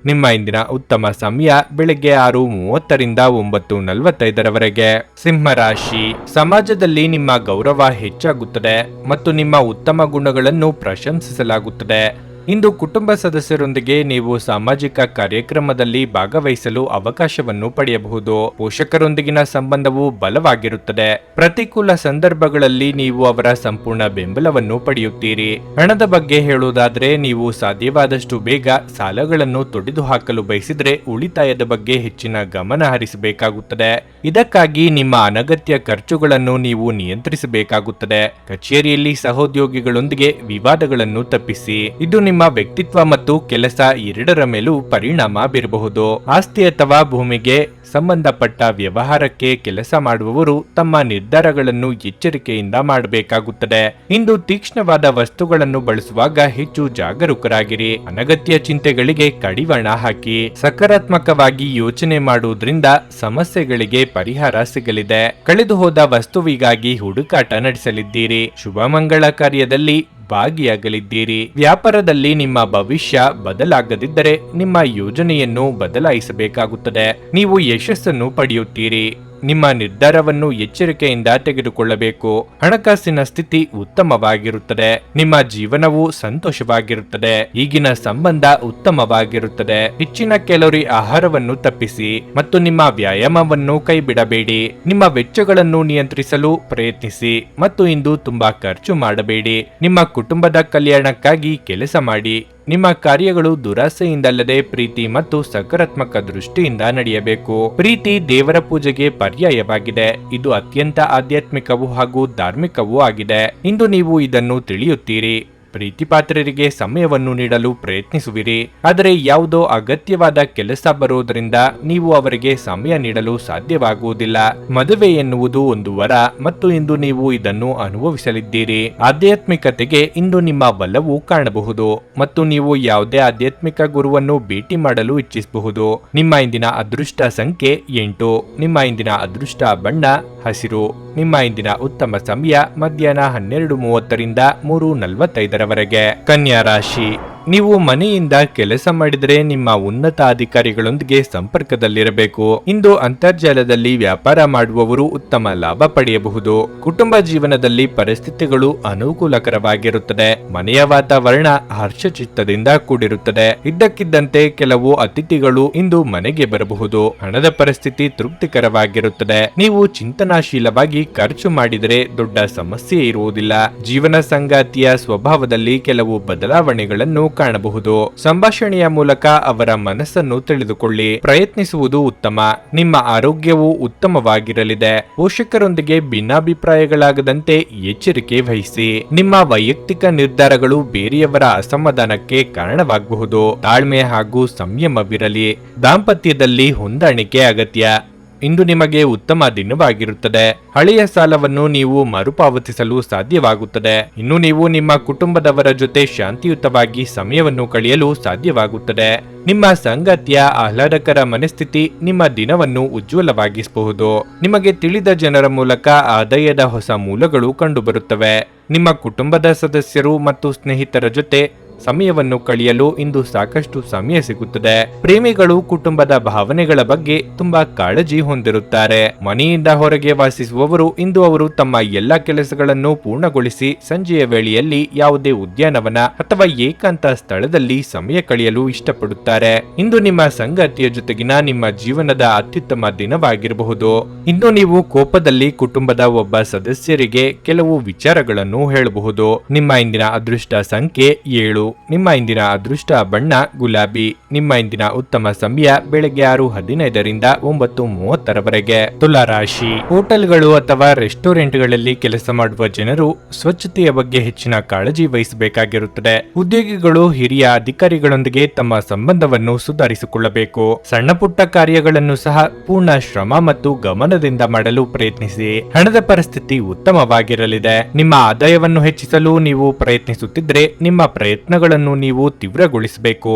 ನಿಮ್ಮ ಇಂದಿನ ಉತ್ತಮ ಸಮಯ ಬೆಳಗ್ಗೆ 6:30ರಿಂದ 9:45ರವರೆಗೆ. ಸಿಂಹರಾಶಿ, ಸಮಾಜದಲ್ಲಿ ನಿಮ್ಮ ಗೌರವ ಹೆಚ್ಚಾಗುತ್ತದೆ ಮತ್ತು ನಿಮ್ಮ ಉತ್ತಮ ಗುಣಗಳನ್ನು ಪ್ರಶಂಸಿಸಲಾಗುತ್ತದೆ. ಇಂದು ಕುಟುಂಬ ಸದಸ್ಯರೊಂದಿಗೆ ನೀವು ಸಾಮಾಜಿಕ ಕಾರ್ಯಕ್ರಮದಲ್ಲಿ ಭಾಗವಹಿಸಲು ಅವಕಾಶವನ್ನು ಪಡೆಯಬಹುದು. ಪೋಷಕರೊಂದಿಗಿನ ಸಂಬಂಧವು ಬಲವಾಗಿರುತ್ತದೆ. ಪ್ರತಿಕೂಲ ಸಂದರ್ಭಗಳಲ್ಲಿ ನೀವು ಅವರ ಸಂಪೂರ್ಣ ಬೆಂಬಲವನ್ನು ಪಡೆಯುತ್ತೀರಿ. ಹಣದ ಬಗ್ಗೆ ಹೇಳುವುದಾದರೆ, ನೀವು ಸಾಧ್ಯವಾದಷ್ಟು ಬೇಗ ಸಾಲಗಳನ್ನು ತೊಡೆದುಹಾಕಲು ಬಯಸಿದ್ರೆ ಉಳಿತಾಯದ ಬಗ್ಗೆ ಹೆಚ್ಚಿನ ಗಮನ ಹರಿಸಬೇಕಾಗುತ್ತದೆ. ಇದಕ್ಕಾಗಿ ನಿಮ್ಮ ಅನಗತ್ಯ ಖರ್ಚುಗಳನ್ನು ನೀವು ನಿಯಂತ್ರಿಸಬೇಕಾಗುತ್ತದೆ. ಕಚೇರಿಯಲ್ಲಿ ಸಹೋದ್ಯೋಗಿಗಳೊಂದಿಗೆ ವಿವಾದಗಳನ್ನು ತಪ್ಪಿಸಿ. ಇದು ನಿಮ್ಮ ವ್ಯಕ್ತಿತ್ವ ಮತ್ತು ಕೆಲಸ ಎರಡರ ಮೇಲೂ ಪರಿಣಾಮ ಬೀರಬಹುದು. ಆಸ್ತಿ ಅಥವಾ ಭೂಮಿಗೆ ಸಂಬಂಧಪಟ್ಟ ವ್ಯವಹಾರಕ್ಕೆ ಕೆಲಸ ಮಾಡುವವರು ತಮ್ಮ ನಿರ್ಧಾರಗಳನ್ನು ಎಚ್ಚರಿಕೆಯಿಂದ ಮಾಡಬೇಕಾಗುತ್ತದೆ. ಇಂದು ತೀಕ್ಷ್ಣವಾದ ವಸ್ತುಗಳನ್ನು ಬಳಸುವಾಗ ಹೆಚ್ಚು ಜಾಗರೂಕರಾಗಿರಿ. ಅನಗತ್ಯ ಚಿಂತೆಗಳಿಗೆ ಕಡಿವಾಣ ಹಾಕಿ. ಸಕಾರಾತ್ಮಕವಾಗಿ ಯೋಚನೆ ಮಾಡುವುದರಿಂದ ಸಮಸ್ಯೆಗಳಿಗೆ ಪರಿಹಾರ ಸಿಗಲಿದೆ. ಕಳೆದು ಹೋದ ವಸ್ತುವಿಗಾಗಿ ಹುಡುಕಾಟ ನಡೆಸಲಿದ್ದೀರಿ. ಶುಭ ಮಂಗಳ ಕಾರ್ಯದಲ್ಲಿ ಭಾಗಿಯಾಗಲಿದ್ದೀರಿ. ವ್ಯಾಪಾರದಲ್ಲಿ ನಿಮ್ಮ ಭವಿಷ್ಯ ಬದಲಾಗದಿದ್ದರೆ ನಿಮ್ಮ ಯೋಜನೆಯನ್ನು ಬದಲಾಯಿಸಬೇಕಾಗುತ್ತದೆ. ನೀವು ಯಶಸ್ಸನ್ನು ಪಡೆಯುತ್ತೀರಿ. ನಿಮ್ಮ ನಿರ್ಧಾರವನ್ನು ಎಚ್ಚರಿಕೆಯಿಂದ ತೆಗೆದುಕೊಳ್ಳಬೇಕು. ಹಣಕಾಸಿನ ಸ್ಥಿತಿ ಉತ್ತಮವಾಗಿರುತ್ತದೆ. ನಿಮ್ಮ ಜೀವನವು ಸಂತೋಷವಾಗಿರುತ್ತದೆ. ಈಗಿನ ಸಂಬಂಧ ಉತ್ತಮವಾಗಿರುತ್ತದೆ. ಹೆಚ್ಚಿನ ಕ್ಯಾಲೋರಿ ಆಹಾರವನ್ನು ತಪ್ಪಿಸಿ ಮತ್ತು ನಿಮ್ಮ ವ್ಯಾಯಾಮವನ್ನು ಕೈಬಿಡಬೇಡಿ. ನಿಮ್ಮ ವೆಚ್ಚಗಳನ್ನು ನಿಯಂತ್ರಿಸಲು ಪ್ರಯತ್ನಿಸಿ ಮತ್ತು ಇಂದು ತುಂಬಾ ಖರ್ಚು ಮಾಡಬೇಡಿ. ನಿಮ್ಮ ಕುಟುಂಬದ ಕಲ್ಯಾಣಕ್ಕಾಗಿ ಕೆಲಸ ಮಾಡಿ. ನಿಮ್ಮ ಕಾರ್ಯಗಳು ದುರಾಸೆಯಿಂದಲ್ಲದೆ ಪ್ರೀತಿ ಮತ್ತು ಸಕಾರಾತ್ಮಕ ದೃಷ್ಟಿಯಿಂದ ನಡೆಯಬೇಕು. ಪ್ರೀತಿ ದೇವರ ಪೂಜೆಗೆ ಪರ್ಯಾಯವಾಗಿದೆ. ಇದು ಅತ್ಯಂತ ಆಧ್ಯಾತ್ಮಿಕವೂ ಹಾಗೂ ಧಾರ್ಮಿಕವೂ ಆಗಿದೆ. ಇಂದು ನೀವು ಇದನ್ನು ತಿಳಿಯುತ್ತೀರಿ. ಪ್ರೀತಿ ಪಾತ್ರರಿಗೆ ಸಮಯವನ್ನು ನೀಡಲು ಪ್ರಯತ್ನಿಸುವಿರಿ. ಆದರೆ ಯಾವುದೋ ಅಗತ್ಯವಾದ ಕೆಲಸ ಬರುವುದರಿಂದ ನೀವು ಅವರಿಗೆ ಸಮಯ ನೀಡಲು ಸಾಧ್ಯವಾಗುವುದಿಲ್ಲ. ಮದುವೆ ಎನ್ನುವುದು ಒಂದು ವರ ಮತ್ತು ಇಂದು ನೀವು ಇದನ್ನು ಅನುಭವಿಸಲಿದ್ದೀರಿ. ಆಧ್ಯಾತ್ಮಿಕತೆಗೆ ಇಂದು ನಿಮ್ಮ ಬಲವು ಕಾಣಬಹುದು ಮತ್ತು ನೀವು ಯಾವುದೇ ಆಧ್ಯಾತ್ಮಿಕ ಗುರುವನ್ನು ಭೇಟಿ ಮಾಡಲು ಇಚ್ಛಿಸಬಹುದು. ನಿಮ್ಮ ಇಂದಿನ ಅದೃಷ್ಟ ಸಂಖ್ಯೆ 8. ನಿಮ್ಮ ಇಂದಿನ ಅದೃಷ್ಟ ಬಣ್ಣ ಹಸಿರು. ನಿಮ್ಮ ಇಂದಿನ ಉತ್ತಮ ಸಮಯ ಮಧ್ಯಾಹ್ನ 12:30ರಿಂದ 3:45ರವರೆಗೆ. ಕನ್ಯಾ ರಾಶಿ. ನೀವು ಮನೆಯಿಂದ ಕೆಲಸ ಮಾಡಿದರೆ ನಿಮ್ಮ ಉನ್ನತ ಅಧಿಕಾರಿಗಳೊಂದಿಗೆ ಸಂಪರ್ಕದಲ್ಲಿರಬೇಕು. ಇಂದು ಅಂತರ್ಜಾಲದಲ್ಲಿ ವ್ಯಾಪಾರ ಮಾಡುವವರು ಉತ್ತಮ ಲಾಭ ಪಡೆಯಬಹುದು. ಕುಟುಂಬ ಜೀವನದಲ್ಲಿ ಪರಿಸ್ಥಿತಿಗಳು ಅನುಕೂಲಕರವಾಗಿರುತ್ತದೆ. ಮನೆಯ ವಾತಾವರಣ ಹರ್ಷಚಿತ್ತದಿಂದ ಕೂಡಿರುತ್ತದೆ. ಇದ್ದಕ್ಕಿದ್ದಂತೆ ಕೆಲವು ಅತಿಥಿಗಳು ಇಂದು ಮನೆಗೆ ಬರಬಹುದು. ಹಣದ ಪರಿಸ್ಥಿತಿ ತೃಪ್ತಿಕರವಾಗಿರುತ್ತದೆ. ನೀವು ಚಿಂತನಾಶೀಲವಾಗಿ ಖರ್ಚು ಮಾಡಿದರೆ ದೊಡ್ಡ ಸಮಸ್ಯೆ ಇರುವುದಿಲ್ಲ. ಜೀವನ ಸಂಗಾತಿಯ ಸ್ವಭಾವದಲ್ಲಿ ಕೆಲವು ಬದಲಾವಣೆಗಳನ್ನು ಕಾಣಬಹುದು. ಸಂಭಾಷಣೆಯ ಮೂಲಕ ಅವರ ಮನಸ್ಸನ್ನು ತಿಳಿದುಕೊಳ್ಳಿ. ಪ್ರಯತ್ನಿಸುವುದು ಉತ್ತಮ. ನಿಮ್ಮ ಆರೋಗ್ಯವು ಉತ್ತಮವಾಗಿರಲಿದೆ. ಪೋಷಕರೊಂದಿಗೆ ಭಿನ್ನಾಭಿಪ್ರಾಯಗಳಾಗದಂತೆ ಎಚ್ಚರಿಕೆ ವಹಿಸಿ. ನಿಮ್ಮ ವೈಯಕ್ತಿಕ ನಿರ್ಧಾರಗಳು ಬೇರೆಯವರ ಅಸಮಾಧಾನಕ್ಕೆ ಕಾರಣವಾಗಬಹುದು. ತಾಳ್ಮೆ ಹಾಗೂ ಸಂಯಮವಿರಲಿ. ದಾಂಪತ್ಯದಲ್ಲಿ ಹೊಂದಾಣಿಕೆ ಅಗತ್ಯ. ಇಂದು ನಿಮಗೆ ಉತ್ತಮ ದಿನವಾಗಿರುತ್ತದೆ. ಹಳೆಯ ಸಾಲವನ್ನು ನೀವು ಮರುಪಾವತಿಸಲು ಸಾಧ್ಯವಾಗುತ್ತದೆ. ಇನ್ನು ನೀವು ನಿಮ್ಮ ಕುಟುಂಬದವರ ಜೊತೆ ಶಾಂತಿಯುತವಾಗಿ ಸಮಯವನ್ನು ಕಳೆಯಲು ಸಾಧ್ಯವಾಗುತ್ತದೆ. ನಿಮ್ಮ ಸಂಗಾತಿಯ ಆಹ್ಲಾದಕರ ಮನಸ್ಥಿತಿ ನಿಮ್ಮ ದಿನವನ್ನು ಉಜ್ವಲವಾಗಿಸಬಹುದು. ನಿಮಗೆ ತಿಳಿದ ಜನರ ಮೂಲಕ ಆದಾಯದ ಹೊಸ ಮೂಲಗಳು ಕಂಡುಬರುತ್ತವೆ. ನಿಮ್ಮ ಕುಟುಂಬದ ಸದಸ್ಯರು ಮತ್ತು ಸ್ನೇಹಿತರ ಜೊತೆ ಸಮಯವನ್ನು ಕಳೆಯಲು ಇಂದು ಸಾಕಷ್ಟು ಸಮಯ ಸಿಗುತ್ತದೆ. ಪ್ರೇಮಿಗಳು ಕುಟುಂಬದ ಭಾವನೆಗಳ ಬಗ್ಗೆ ತುಂಬಾ ಕಾಳಜಿ ಹೊಂದಿರುತ್ತಾರೆ. ಮನೆಯಿಂದ ಹೊರಗೆ ವಾಸಿಸುವವರು ಇಂದು ಅವರು ತಮ್ಮ ಎಲ್ಲಾ ಕೆಲಸಗಳನ್ನು ಪೂರ್ಣಗೊಳಿಸಿ ಸಂಜೆಯ ವೇಳೆಯಲ್ಲಿ ಯಾವುದೇ ಉದ್ಯಾನವನ ಅಥವಾ ಏಕಾಂತ ಸ್ಥಳದಲ್ಲಿ ಸಮಯ ಕಳೆಯಲು ಇಷ್ಟಪಡುತ್ತಾರೆ. ಇಂದು ನಿಮ್ಮ ಸಂಗಾತಿಯ ಜೊತೆಗಿನ ನಿಮ್ಮ ಜೀವನದ ಅತ್ಯುತ್ತಮ ದಿನವಾಗಿರಬಹುದು. ಇಂದು ನೀವು ಕೋಪದಲ್ಲಿ ಕುಟುಂಬದ ಒಬ್ಬ ಸದಸ್ಯರಿಗೆ ಕೆಲವು ವಿಚಾರಗಳನ್ನು ಹೇಳಬಹುದು. ನಿಮ್ಮ ಇಂದಿನ ಅದೃಷ್ಟ ಸಂಖ್ಯೆ 7. ನಿಮ್ಮ ಇಂದಿನ ಅದೃಷ್ಟ ಬಣ್ಣ ಗುಲಾಬಿ. ನಿಮ್ಮ ಇಂದಿನ ಉತ್ತಮ ಸಮಯ ಬೆಳಗ್ಗೆ 6:15ರಿಂದ 9:30ರವರೆಗೆ. ತುಲಾ ರಾಶಿ. ಹೋಟೆಲ್ಗಳು ಅಥವಾ ರೆಸ್ಟೋರೆಂಟ್ಗಳಲ್ಲಿ ಕೆಲಸ ಮಾಡುವ ಜನರು ಸ್ವಚ್ಛತೆಯ ಬಗ್ಗೆ ಹೆಚ್ಚಿನ ಕಾಳಜಿ ವಹಿಸಬೇಕಾಗಿರುತ್ತದೆ. ಉದ್ಯೋಗಿಗಳು ಹಿರಿಯ ಅಧಿಕಾರಿಗಳೊಂದಿಗೆ ತಮ್ಮ ಸಂಬಂಧವನ್ನು ಸುಧಾರಿಸಿಕೊಳ್ಳಬೇಕು. ಸಣ್ಣ ಪುಟ್ಟ ಕಾರ್ಯಗಳನ್ನು ಸಹ ಪೂರ್ಣ ಶ್ರಮ ಮತ್ತು ಗಮನದಿಂದ ಮಾಡಲು ಪ್ರಯತ್ನಿಸಿ. ಹಣದ ಪರಿಸ್ಥಿತಿ ಉತ್ತಮವಾಗಿರಲಿದೆ. ನಿಮ್ಮ ಆದಾಯವನ್ನು ಹೆಚ್ಚಿಸಲು ನೀವು ಪ್ರಯತ್ನಿಸುತ್ತಿದ್ದರೆ ನಿಮ್ಮ ಪ್ರಯತ್ನಗಳನ್ನು ನೀವು ತೀವ್ರಗೊಳಿಸಬೇಕು.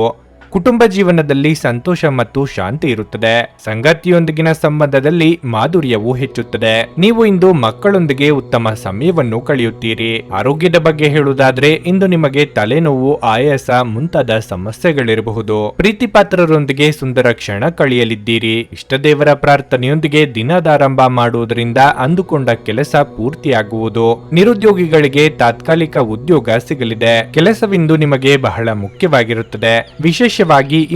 ಕುಟುಂಬ ಜೀವನದಲ್ಲಿ ಸಂತೋಷ ಮತ್ತು ಶಾಂತಿ ಇರುತ್ತದೆ. ಸಂಗಾತಿಯೊಂದಿಗಿನ ಸಂಬಂಧದಲ್ಲಿ ಮಾಧುರ್ಯವು ಹೆಚ್ಚುತ್ತದೆ. ನೀವು ಇಂದು ಮಕ್ಕಳೊಂದಿಗೆ ಉತ್ತಮ ಸಮಯವನ್ನು ಕಳೆಯುತ್ತೀರಿ. ಆರೋಗ್ಯದ ಬಗ್ಗೆ ಹೇಳುವುದಾದ್ರೆ ಇಂದು ನಿಮಗೆ ತಲೆನೋವು, ಆಯಾಸ ಮುಂತಾದ ಸಮಸ್ಯೆಗಳಿರಬಹುದು. ಪ್ರೀತಿ ಪಾತ್ರರೊಂದಿಗೆ ಸುಂದರ ಕ್ಷಣ ಕಳೆಯಲಿದ್ದೀರಿ. ಇಷ್ಟದೇವರ ಪ್ರಾರ್ಥನೆಯೊಂದಿಗೆ ದಿನದಾರಂಭ ಮಾಡುವುದರಿಂದ ಅಂದುಕೊಂಡ ಕೆಲಸ ಪೂರ್ತಿಯಾಗುವುದು. ನಿರುದ್ಯೋಗಿಗಳಿಗೆ ತಾತ್ಕಾಲಿಕ ಉದ್ಯೋಗ ಸಿಗಲಿದೆ. ಕೆಲಸವಿಂದು ನಿಮಗೆ ಬಹಳ ಮುಖ್ಯವಾಗಿರುತ್ತದೆ. ವಿಶೇಷವಾಗಿ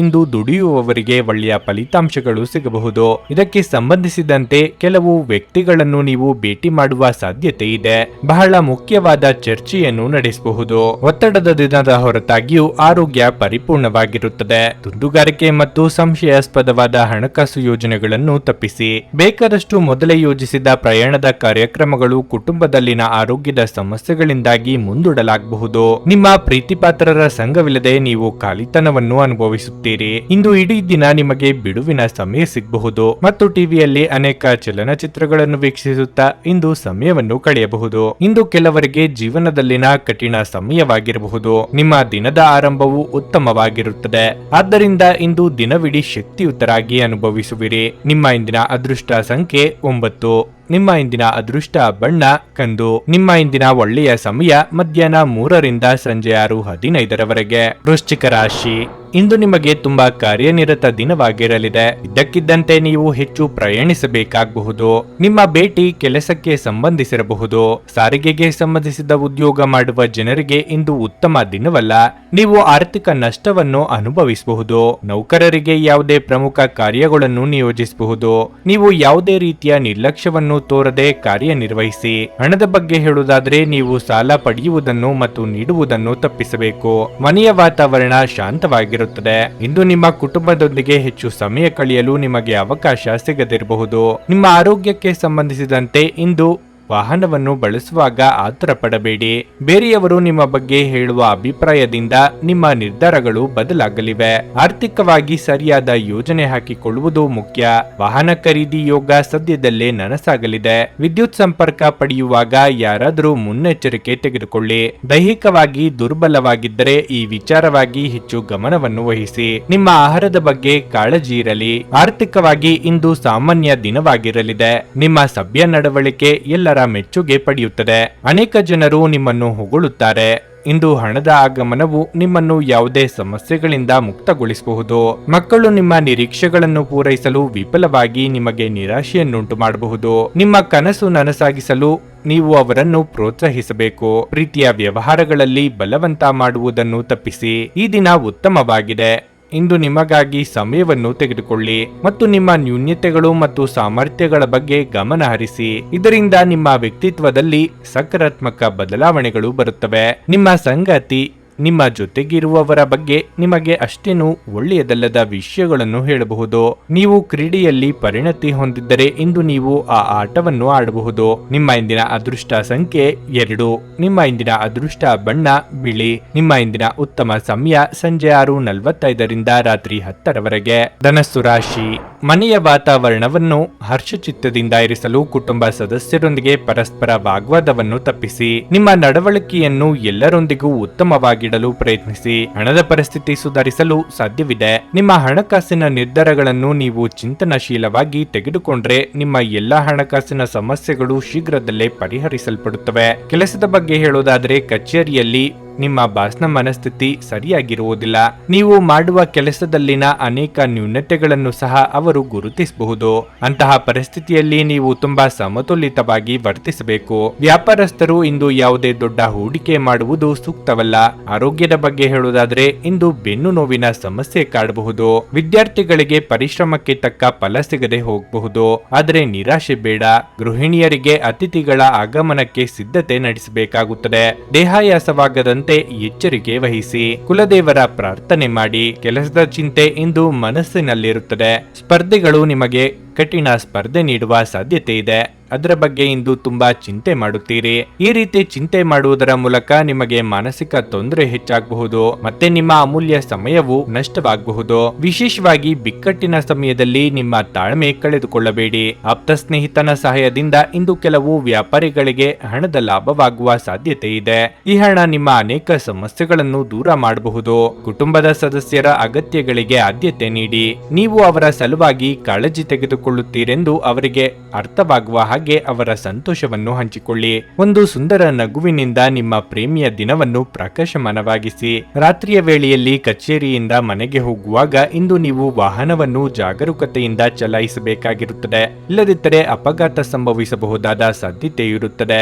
ಇಂದು ದುಡಿಯುವವರಿಗೆ ಒಳ್ಳೆಯ ಫಲಿತಾಂಶಗಳು ಸಿಗಬಹುದು. ಇದಕ್ಕೆ ಸಂಬಂಧಿಸಿದಂತೆ ಕೆಲವು ವ್ಯಕ್ತಿಗಳನ್ನು ನೀವು ಭೇಟಿ ಮಾಡುವ ಸಾಧ್ಯತೆ ಇದೆ. ಬಹಳ ಮುಖ್ಯವಾದ ಚರ್ಚೆಯನ್ನು ನಡೆಸಬಹುದು. ಒತ್ತಡದ ದಿನದ ಹೊರತಾಗಿಯೂ ಆರೋಗ್ಯ ಪರಿಪೂರ್ಣವಾಗಿರುತ್ತದೆ. ದುಂದುಗಾರಿಕೆ ಮತ್ತು ಸಂಶಯಾಸ್ಪದವಾದ ಹಣಕಾಸು ಯೋಜನೆಗಳನ್ನು ತಪ್ಪಿಸಿ. ಬೇಕಾದಷ್ಟು ಮೊದಲೇ ಯೋಜಿಸಿದ ಪ್ರಯಾಣದ ಕಾರ್ಯಕ್ರಮಗಳು ಕುಟುಂಬದಲ್ಲಿನ ಆರೋಗ್ಯದ ಸಮಸ್ಯೆಗಳಿಂದಾಗಿ ಮುಂದೂಡಲಾಗಬಹುದು. ನಿಮ್ಮ ಪ್ರೀತಿಪಾತ್ರರ ಸಂಘವಿಲ್ಲದೆ ನೀವು ಖಾಲಿತನವನ್ನು ಅನುಭವಿಸುತ್ತೀರಿ. ಇಂದು ಇಡೀ ದಿನ ನಿಮಗೆ ಬಿಡುವಿನ ಸಮಯ ಸಿಗಬಹುದು ಮತ್ತು ಟಿವಿಯಲ್ಲಿ ಅನೇಕ ಚಲನಚಿತ್ರಗಳನ್ನು ವೀಕ್ಷಿಸುತ್ತಾ ಇಂದು ಸಮಯವನ್ನು ಕಳೆಯಬಹುದು. ಇಂದು ಕೆಲವರಿಗೆ ಜೀವನದಲ್ಲಿನ ಕಠಿಣ ಸಮಯವಾಗಿರಬಹುದು. ನಿಮ್ಮ ದಿನದ ಆರಂಭವು ಉತ್ತಮವಾಗಿರುತ್ತದೆ. ಆದ್ದರಿಂದ ಇಂದು ದಿನವಿಡೀ ಶಕ್ತಿಯುತರಾಗಿ ಅನುಭವಿಸುವಿರಿ. ನಿಮ್ಮ ಇಂದಿನ ಅದೃಷ್ಟ ಸಂಖ್ಯೆ 9. ನಿಮ್ಮ ಇಂದಿನ ಅದೃಷ್ಟ ಬಣ್ಣ ಕಂದು. ನಿಮ್ಮ ಇಂದಿನ ಒಳ್ಳೆಯ ಸಮಯ ಮಧ್ಯಾಹ್ನ 3 ರಿಂದ ಸಂಜೆ 6:15 ವೃಶ್ಚಿಕ ರಾಶಿ. ಇಂದು ನಿಮಗೆ ತುಂಬಾ ಕಾರ್ಯನಿರತ ದಿನವಾಗಿರಲಿದೆ. ಇದ್ದಕ್ಕಿದ್ದಂತೆ ನೀವು ಹೆಚ್ಚು ಪ್ರಯಾಣಿಸಬೇಕಾಗಬಹುದು. ನಿಮ್ಮ ಭೇಟಿ ಕೆಲಸಕ್ಕೆ ಸಂಬಂಧಿಸಿರಬಹುದು. ಸಾರಿಗೆಗೆ ಸಂಬಂಧಿಸಿದ ಉದ್ಯೋಗ ಮಾಡುವ ಜನರಿಗೆ ಇಂದು ಉತ್ತಮ ದಿನವಲ್ಲ. ನೀವು ಆರ್ಥಿಕ ನಷ್ಟವನ್ನು ಅನುಭವಿಸಬಹುದು. ನೌಕರರಿಗೆ ಯಾವುದೇ ಪ್ರಮುಖ ಕಾರ್ಯಗಳನ್ನು ನಿಯೋಜಿಸಬಹುದು. ನೀವು ಯಾವುದೇ ರೀತಿಯ ನಿರ್ಲಕ್ಷ್ಯವನ್ನು ತೋರದೆ ಕಾರ್ಯನಿರ್ವಹಿಸಿ. ಹಣದ ಬಗ್ಗೆ ಹೇಳುವುದಾದ್ರೆ ನೀವು ಸಾಲ ಪಡೆಯುವುದನ್ನು ಮತ್ತು ನೀಡುವುದನ್ನು ತಪ್ಪಿಸಬೇಕು. ಮನೆಯ ವಾತಾವರಣ ಶಾಂತವಾಗಿರುತ್ತದೆ. ಇಂದು ನಿಮ್ಮ ಕುಟುಂಬದೊಂದಿಗೆ ಹೆಚ್ಚು ಸಮಯ ಕಳೆಯಲು ನಿಮಗೆ ಅವಕಾಶ ಸಿಗದಿರಬಹುದು. ನಿಮ್ಮ ಆರೋಗ್ಯಕ್ಕೆ ಸಂಬಂಧಿಸಿದಂತೆ ಇಂದು ವಾಹನವನ್ನು ಬಳಸುವಾಗ ಆತುರ ಪಡಬೇಡಿ. ಬೇರೆಯವರು ನಿಮ್ಮ ಬಗ್ಗೆ ಹೇಳುವ ಅಭಿಪ್ರಾಯದಿಂದ ನಿಮ್ಮ ನಿರ್ಧಾರಗಳು ಬದಲಾಗಲಿವೆ. ಆರ್ಥಿಕವಾಗಿ ಸರಿಯಾದ ಯೋಜನೆ ಹಾಕಿಕೊಳ್ಳುವುದು ಮುಖ್ಯ. ವಾಹನ ಖರೀದಿ ಯೋಗ ಸದ್ಯದಲ್ಲೇ ನನಸಾಗಲಿದೆ. ವಿದ್ಯುತ್ ಸಂಪರ್ಕ ಪಡೆಯುವಾಗ ಯಾರಾದರೂ ಮುನ್ನೆಚ್ಚರಿಕೆ ತೆಗೆದುಕೊಳ್ಳಿ. ದೈಹಿಕವಾಗಿ ದುರ್ಬಲವಾಗಿದ್ದರೆ ಈ ವಿಚಾರವಾಗಿ ಹೆಚ್ಚು ಗಮನವನ್ನು ವಹಿಸಿ. ನಿಮ್ಮ ಆಹಾರದ ಬಗ್ಗೆ ಕಾಳಜಿ ಇರಲಿ. ಆರ್ಥಿಕವಾಗಿ ಇಂದು ಸಾಮಾನ್ಯ ದಿನವಾಗಿರಲಿದೆ. ನಿಮ್ಮ ಸಭ್ಯ ನಡವಳಿಕೆ ಎಲ್ಲರ ಮೆಚ್ಚುಗೆ ಪಡೆಯುತ್ತದೆ. ಅನೇಕ ಜನರು ನಿಮ್ಮನ್ನು ಹೊಗಳುತ್ತಾರೆ. ಇಂದು ಹಣದ ಆಗಮನವು ನಿಮ್ಮನ್ನು ಯಾವುದೇ ಸಮಸ್ಯೆಗಳಿಂದ ಮುಕ್ತಗೊಳಿಸಬಹುದು. ಮಕ್ಕಳು ನಿಮ್ಮ ನಿರೀಕ್ಷೆಗಳನ್ನು ಪೂರೈಸಲು ವಿಫಲವಾಗಿ ನಿಮಗೆ ನಿರಾಶೆಯನ್ನುಂಟು ಮಾಡಬಹುದು. ನಿಮ್ಮ ಕನಸು ನನಸಾಗಿಸಲು ನೀವು ಅವರನ್ನು ಪ್ರೋತ್ಸಾಹಿಸಬೇಕು. ಪ್ರೀತಿಯ ವ್ಯವಹಾರಗಳಲ್ಲಿ ಬಲವಂತ ಮಾಡುವುದನ್ನು ತಪ್ಪಿಸಿ. ಈ ದಿನ ಉತ್ತಮವಾಗಿದೆ. ಇಂದು ನಿಮಗಾಗಿ ಸಮಯವನ್ನು ತೆಗೆದುಕೊಳ್ಳಿ ಮತ್ತು ನಿಮ್ಮ ನ್ಯೂನ್ಯತೆಗಳು ಮತ್ತು ಸಾಮರ್ಥ್ಯಗಳ ಬಗ್ಗೆ ಗಮನ ಹರಿಸಿ. ಇದರಿಂದ ನಿಮ್ಮ ವ್ಯಕ್ತಿತ್ವದಲ್ಲಿ ಸಕಾರಾತ್ಮಕ ಬದಲಾವಣೆಗಳು ಬರುತ್ತವೆ. ನಿಮ್ಮ ಸಂಗಾತಿ ನಿಮ್ಮ ಜೊತೆಗಿರುವವರ ಬಗ್ಗೆ ನಿಮಗೆ ಅಷ್ಟೇನು ಒಳ್ಳೆಯದಲ್ಲದ ವಿಷಯಗಳನ್ನು ಹೇಳಬಹುದು. ನೀವು ಕ್ರೀಡೆಯಲ್ಲಿ ಪರಿಣತಿ ಹೊಂದಿದ್ದರೆ ಇಂದು ನೀವು ಆ ಆಟವನ್ನು ಆಡಬಹುದು. ನಿಮ್ಮ ಇಂದಿನ ಅದೃಷ್ಟ ಸಂಖ್ಯೆ 2. ನಿಮ್ಮ ಇಂದಿನ ಅದೃಷ್ಟ ಬಣ್ಣ ಬಿಳಿ. ನಿಮ್ಮ ಇಂದಿನ ಉತ್ತಮ ಸಮಯ ಸಂಜೆ 6:45 ರಿಂದ ರಾತ್ರಿ 10 ಧನಸ್ಸು ರಾಶಿ. ಮನೆಯ ವಾತಾವರಣವನ್ನು ಹರ್ಷಚಿತ್ತದಿಂದ ಇರಿಸಲು ಕುಟುಂಬ ಸದಸ್ಯರೊಂದಿಗೆ ಪರಸ್ಪರ ವಾಗ್ವಾದವನ್ನು ತಪ್ಪಿಸಿ. ನಿಮ್ಮ ನಡವಳಿಕೆಯನ್ನು ಎಲ್ಲರೊಂದಿಗೂ ಉತ್ತಮವಾಗಿ ಪ್ರಯತ್ನಿಸಿ. ಹಣದ ಪರಿಸ್ಥಿತಿ ಸುಧಾರಿಸಲು ಸಾಧ್ಯವಿದೆ. ನಿಮ್ಮ ಹಣಕಾಸಿನ ನಿರ್ಧಾರಗಳನ್ನು ನೀವು ಚಿಂತನಶೀಲವಾಗಿ ತೆಗೆದುಕೊಂಡ್ರೆ ನಿಮ್ಮ ಎಲ್ಲಾ ಹಣಕಾಸಿನ ಸಮಸ್ಯೆಗಳು ಶೀಘ್ರದಲ್ಲೇ ಪರಿಹರಿಸಲ್ಪಡುತ್ತವೆ. ಕೆಲಸದ ಬಗ್ಗೆ ಹೇಳೋದಾದರೆ ಕಚೇರಿಯಲ್ಲಿ ನಿಮ್ಮ ಬಾಸ್ನ ಮನಸ್ಥಿತಿ ಸರಿಯಾಗಿರುವುದಿಲ್ಲ. ನೀವು ಮಾಡುವ ಕೆಲಸದಲ್ಲಿನ ಅನೇಕ ನ್ಯೂನತೆಗಳನ್ನು ಸಹ ಅವರು ಗುರುತಿಸಬಹುದು. ಅಂತಹ ಪರಿಸ್ಥಿತಿಯಲ್ಲಿ ನೀವು ತುಂಬಾ ಸಮತೋಲಿತವಾಗಿ ವರ್ತಿಸಬೇಕು. ವ್ಯಾಪಾರಸ್ಥರು ಇಂದು ಯಾವುದೇ ದೊಡ್ಡ ಹೂಡಿಕೆ ಮಾಡುವುದು ಸೂಕ್ತವಲ್ಲ. ಆರೋಗ್ಯದ ಬಗ್ಗೆ ಹೇಳುವುದಾದ್ರೆ ಇಂದು ಬೆನ್ನು ನೋವಿನ ಸಮಸ್ಯೆ ಕಾಡಬಹುದು. ವಿದ್ಯಾರ್ಥಿಗಳಿಗೆ ಪರಿಶ್ರಮಕ್ಕೆ ತಕ್ಕ ಫಲ ಸಿಗದೆ ಹೋಗಬಹುದು. ಆದರೆ ನಿರಾಶೆ ಬೇಡ. ಗೃಹಿಣಿಯರಿಗೆ ಅತಿಥಿಗಳ ಆಗಮನಕ್ಕೆ ಸಿದ್ಧತೆ ನಡೆಸಬೇಕಾಗುತ್ತದೆ. ದೇಹಾಯಾಸವಾಗದಂತೆ ಎಚ್ಚರಿಕೆ ವಹಿಸಿ. ಕುಲದೇವರ ಪ್ರಾರ್ಥನೆ ಮಾಡಿ. ಕೆಲಸದ ಚಿಂತೆ ಇಂದು ಮನಸ್ಸಿನಲ್ಲಿರುತ್ತದೆ. ಸ್ಪರ್ಧೆಗಳು ನಿಮಗೆ ಕಠಿಣ ಸ್ಪರ್ಧೆ ನೀಡುವ ಸಾಧ್ಯತೆ ಇದೆ. ಅದರ ಬಗ್ಗೆ ಇಂದು ತುಂಬಾ ಚಿಂತೆ ಮಾಡುತ್ತೀರಿ. ಈ ರೀತಿ ಚಿಂತೆ ಮಾಡುವುದರ ಮೂಲಕ ನಿಮಗೆ ಮಾನಸಿಕ ತೊಂದರೆ ಹೆಚ್ಚಾಗಬಹುದು, ಮತ್ತೆ ನಿಮ್ಮ ಅಮೂಲ್ಯ ಸಮಯವು ನಷ್ಟವಾಗಬಹುದು. ವಿಶೇಷವಾಗಿ ಬಿಕ್ಕಟ್ಟಿನ ಸಮಯದಲ್ಲಿ ನಿಮ್ಮ ತಾಳ್ಮೆ ಕಳೆದುಕೊಳ್ಳಬೇಡಿ. ಆಪ್ತ ಸ್ನೇಹಿತನ ಸಹಾಯದಿಂದ ಇಂದು ಕೆಲವು ವ್ಯಾಪಾರಿಗಳಿಗೆ ಹಣದ ಲಾಭವಾಗುವ ಸಾಧ್ಯತೆ ಇದೆ. ಈ ಹಣ ನಿಮ್ಮ ಅನೇಕ ಸಮಸ್ಯೆಗಳನ್ನು ದೂರ ಮಾಡಬಹುದು. ಕುಟುಂಬದ ಸದಸ್ಯರ ಅಗತ್ಯಗಳಿಗೆ ಆದ್ಯತೆ ನೀಡಿ. ನೀವು ಅವರ ಸಲುವಾಗಿ ಕಾಳಜಿ ತೆಗೆದುಕೊಳ್ಳುತ್ತೀರೆಂದು ಅವರಿಗೆ ಅರ್ಥವಾಗುವ ಹಾಗೆ ಅವರ ಸಂತೋಷವನ್ನು ಹಂಚಿಕೊಳ್ಳಿ. ಒಂದು ಸುಂದರ ನಗುವಿನಿಂದ ನಿಮ್ಮ ಪ್ರೇಮಿಯ ದಿನವನ್ನು ಪ್ರಕಾಶಮಾನವಾಗಿಸಿ. ರಾತ್ರಿಯ ವೇಳೆಯಲ್ಲಿ ಕಚೇರಿಯಿಂದ ಮನೆಗೆ ಹೋಗುವಾಗ ಇಂದು ನೀವು ವಾಹನವನ್ನು ಜಾಗರೂಕತೆಯಿಂದ ಚಲಾಯಿಸಬೇಕಾಗಿರುತ್ತದೆ. ಇಲ್ಲದಿದ್ದರೆ ಅಪಘಾತ ಸಂಭವಿಸಬಹುದಾದ ಸಾಧ್ಯತೆ ಇರುತ್ತದೆ